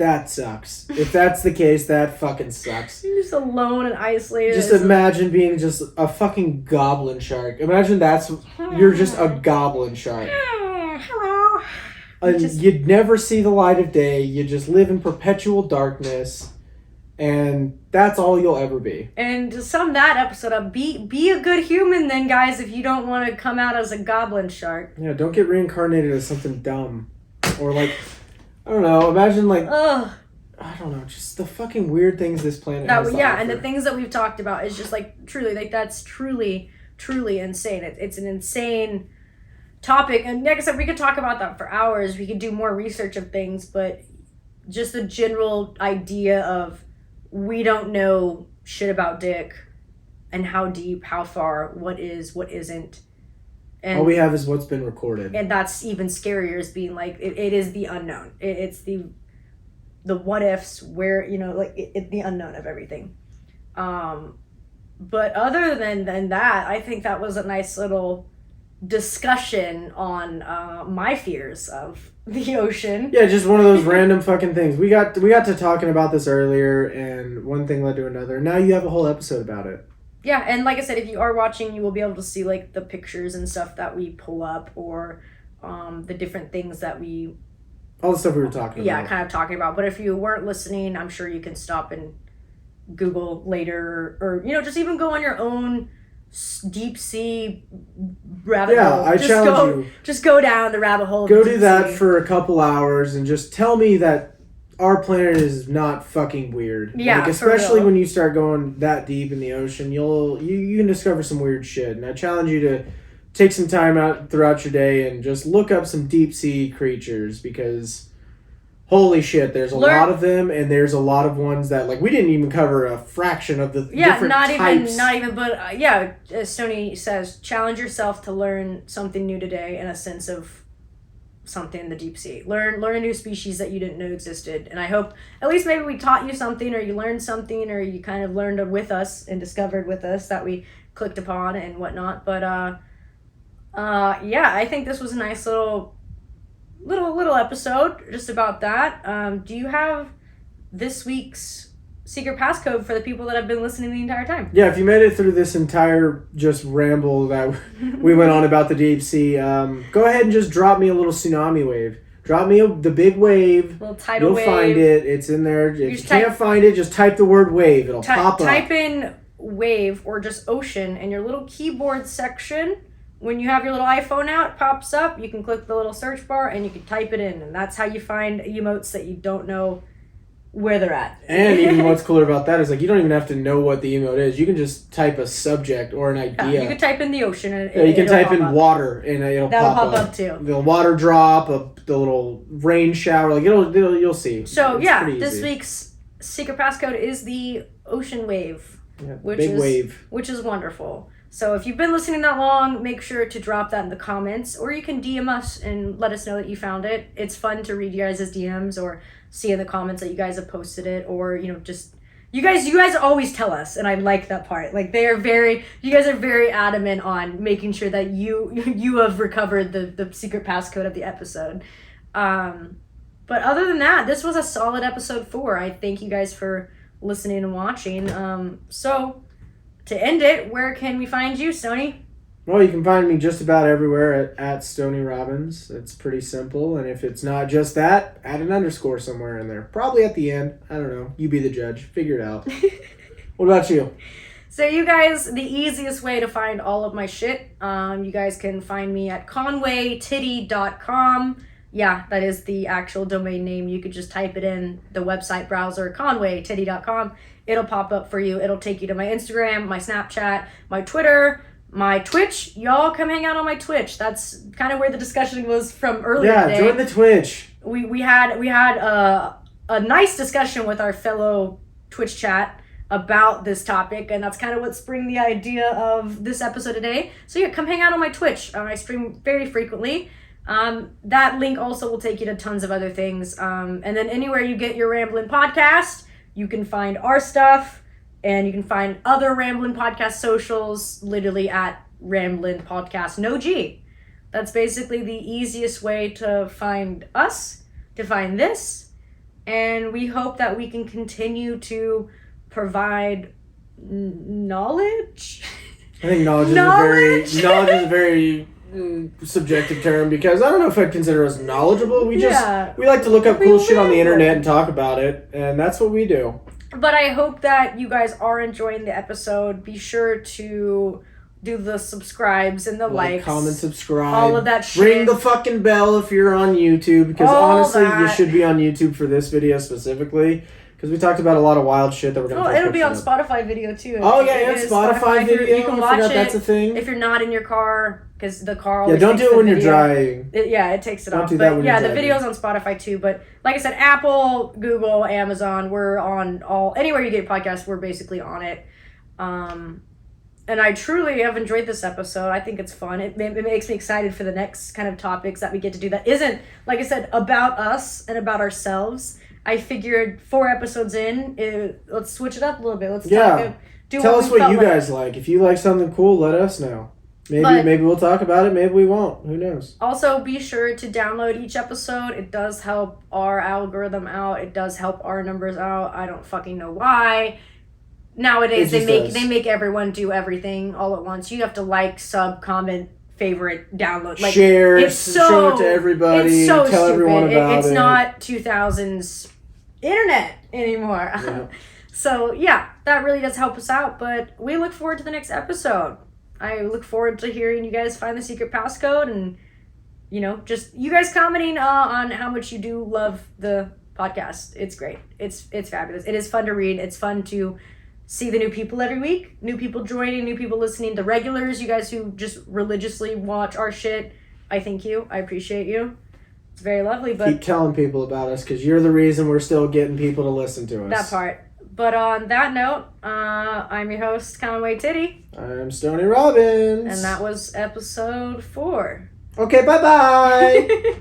that sucks. If that's the case, that fucking sucks. You're just alone and isolated. Just imagine being just a fucking goblin shark. Imagine you're just a goblin shark. Hello. And you'd never see the light of day. You just live in perpetual darkness. And that's all you'll ever be. And to sum that episode up, be a good human then, guys, if you don't want to come out as a goblin shark. Yeah, don't get reincarnated as something dumb. Or like, I don't know, imagine like, I don't know, just the fucking weird things this planet has to offer. And the things that we've talked about is just like, truly, like that's truly, truly insane. It's an insane topic. And like I said, we could talk about that for hours. We could do more research of things, but just the general idea of we don't know shit about Dick and how deep, how far, what is, what isn't. And all we have is what's been recorded. And that's even scarier as being like, it is the unknown. It's the what ifs where, the unknown of everything. But other than that, I think that was a nice little discussion on my fears of the ocean. Yeah, just one of those random fucking things. We got to talking about this earlier, and one thing led to another. Now you have a whole episode about it. Yeah, and like I said, if you are watching, you will be able to see like the pictures and stuff that we pull up, or the different things that we... all the stuff we were talking about. Yeah, kind of talking about. But if you weren't listening, I'm sure you can stop and Google later, or just even go on your own deep sea rabbit hole. I challenge you. Just go down the rabbit hole. Go do that for a couple hours and just tell me that our planet is not fucking weird. Yeah, like, especially when you start going that deep in the ocean, you can discover some weird shit. And I challenge you to take some time out throughout your day and just look up some deep sea creatures, because holy shit, there's a lot of them, and there's a lot of ones that, like, we didn't even cover a fraction of the different types. Not even, but as Stoney says, challenge yourself to learn something new today in a sense of something in the deep sea. Learn a new species that you didn't know existed, and I hope at least maybe we taught you something, or you learned something, or you kind of learned with us and discovered with us that we clicked upon and whatnot. But I think this was a nice little episode just about that. Do you have this week's secret passcode for the people that have been listening the entire time? Yeah, if you made it through this entire just ramble that we went on about the deep sea, go ahead and just drop me a little tsunami wave. Drop me the big wave. Little tidal You'll wave. Find it. It's in there. If you can't find it, just type the word wave. It'll pop up. Type in wave or just ocean in your little keyboard section. When you have your little iPhone out, it pops up. You can click the little search bar and you can type it in. And that's how you find emotes that you don't know where they're at. And even what's cooler about that is, like, you don't even have to know what the emote is. You can just type a subject or an idea. Yeah, you can type in the ocean. And you can type in water and it'll pop up too. The water drop, the little rain shower. Like, you'll see. So, this week's secret passcode is the ocean wave. Yeah, wave. Which is wonderful. So if you've been listening that long, make sure to drop that in the comments, or you can DM us and let us know that you found it. It's fun to read you guys' DMs or see in the comments that you guys have posted it, or just you guys always tell us, and I like that part. Like, you guys are very adamant on making sure that you have recovered the secret passcode of the episode. But other than that, this was a solid episode 4. I thank you guys for listening and watching. So to end it, where can we find you, Stoney? Well, you can find me just about everywhere at Stoney Robbins. It's pretty simple, and if it's not just that, add an underscore somewhere in there. Probably at the end. I don't know. You be the judge. Figure it out. What about you? So you guys, the easiest way to find all of my shit, you guys can find me at conwaytitty.com. Yeah, that is the actual domain name. You could just type it in the website browser, conwaytitty.com. It'll pop up for you. It'll take you to my Instagram, my Snapchat, my Twitter, my Twitch. Y'all come hang out on my Twitch. That's kind of where the discussion was from earlier today. Yeah, join the Twitch. We had a nice discussion with our fellow Twitch chat about this topic, and that's kind of what sprung the idea of this episode today. So yeah, come hang out on my Twitch. I stream very frequently. That link also will take you to tons of other things. And then anywhere you get your Ramblin podcast, you can find our stuff, and you can find other Ramblin podcast socials literally at Ramblin podcast, no G. That's basically the easiest way to find us, to find this. and we hope that we can continue to provide knowledge. I think knowledge is a very subjective term, because I don't know if I'd consider us knowledgeable. We like to look up cool shit on the internet and talk about it, and that's what we do. But I hope that you guys are enjoying the episode. Be sure to do the subscribes and the likes. Comment, subscribe. All of that shit. Ring the fucking bell if you're on YouTube, because honestly, you should be on YouTube for this video specifically. Because we talked about a lot of wild shit that we're going to it'll be on Spotify video too. Oh, yeah, Spotify video. You can watch it. That's a thing. If you're not in your car, because the car always don't do it when you're driving. It takes it off. Do that when you're driving. The video's on Spotify too. But like I said, Apple, Google, Amazon, we're on anywhere you get podcasts, we're basically on it. And I truly have enjoyed this episode. I think it's fun. It makes me excited for the next kind of topics that we get to do that isn't, like I said, about us and about ourselves. I figured 4 episodes in, let's switch it up a little bit. Let's tell us what you guys like. If you like something cool, let us know. Maybe we'll talk about it. Maybe we won't. Who knows? Also, be sure to download each episode. It does help our algorithm out. It does help our numbers out. I don't fucking know why. Nowadays, they make everyone do everything all at once. You have to like, sub, comment, favorite, download, like share, show it to everybody, it's so tell stupid. Everyone about it's not 2000s internet anymore. Yeah. So yeah, that really does help us out, but we look forward to the next episode. I look forward to hearing you guys find the secret passcode, and just you guys commenting on how much you do love the podcast. It's great. It's fabulous. It is fun to read. It's fun to see the new people every week, new people joining, new people listening, the regulars, you guys who just religiously watch our shit. I thank you. I appreciate you. It's very lovely. But keep telling people about us, because you're the reason we're still getting people to listen to us. That part. But on that note, I'm your host, Conway Titty. I'm Stoney Robbins. And that was episode 4. Okay, bye-bye.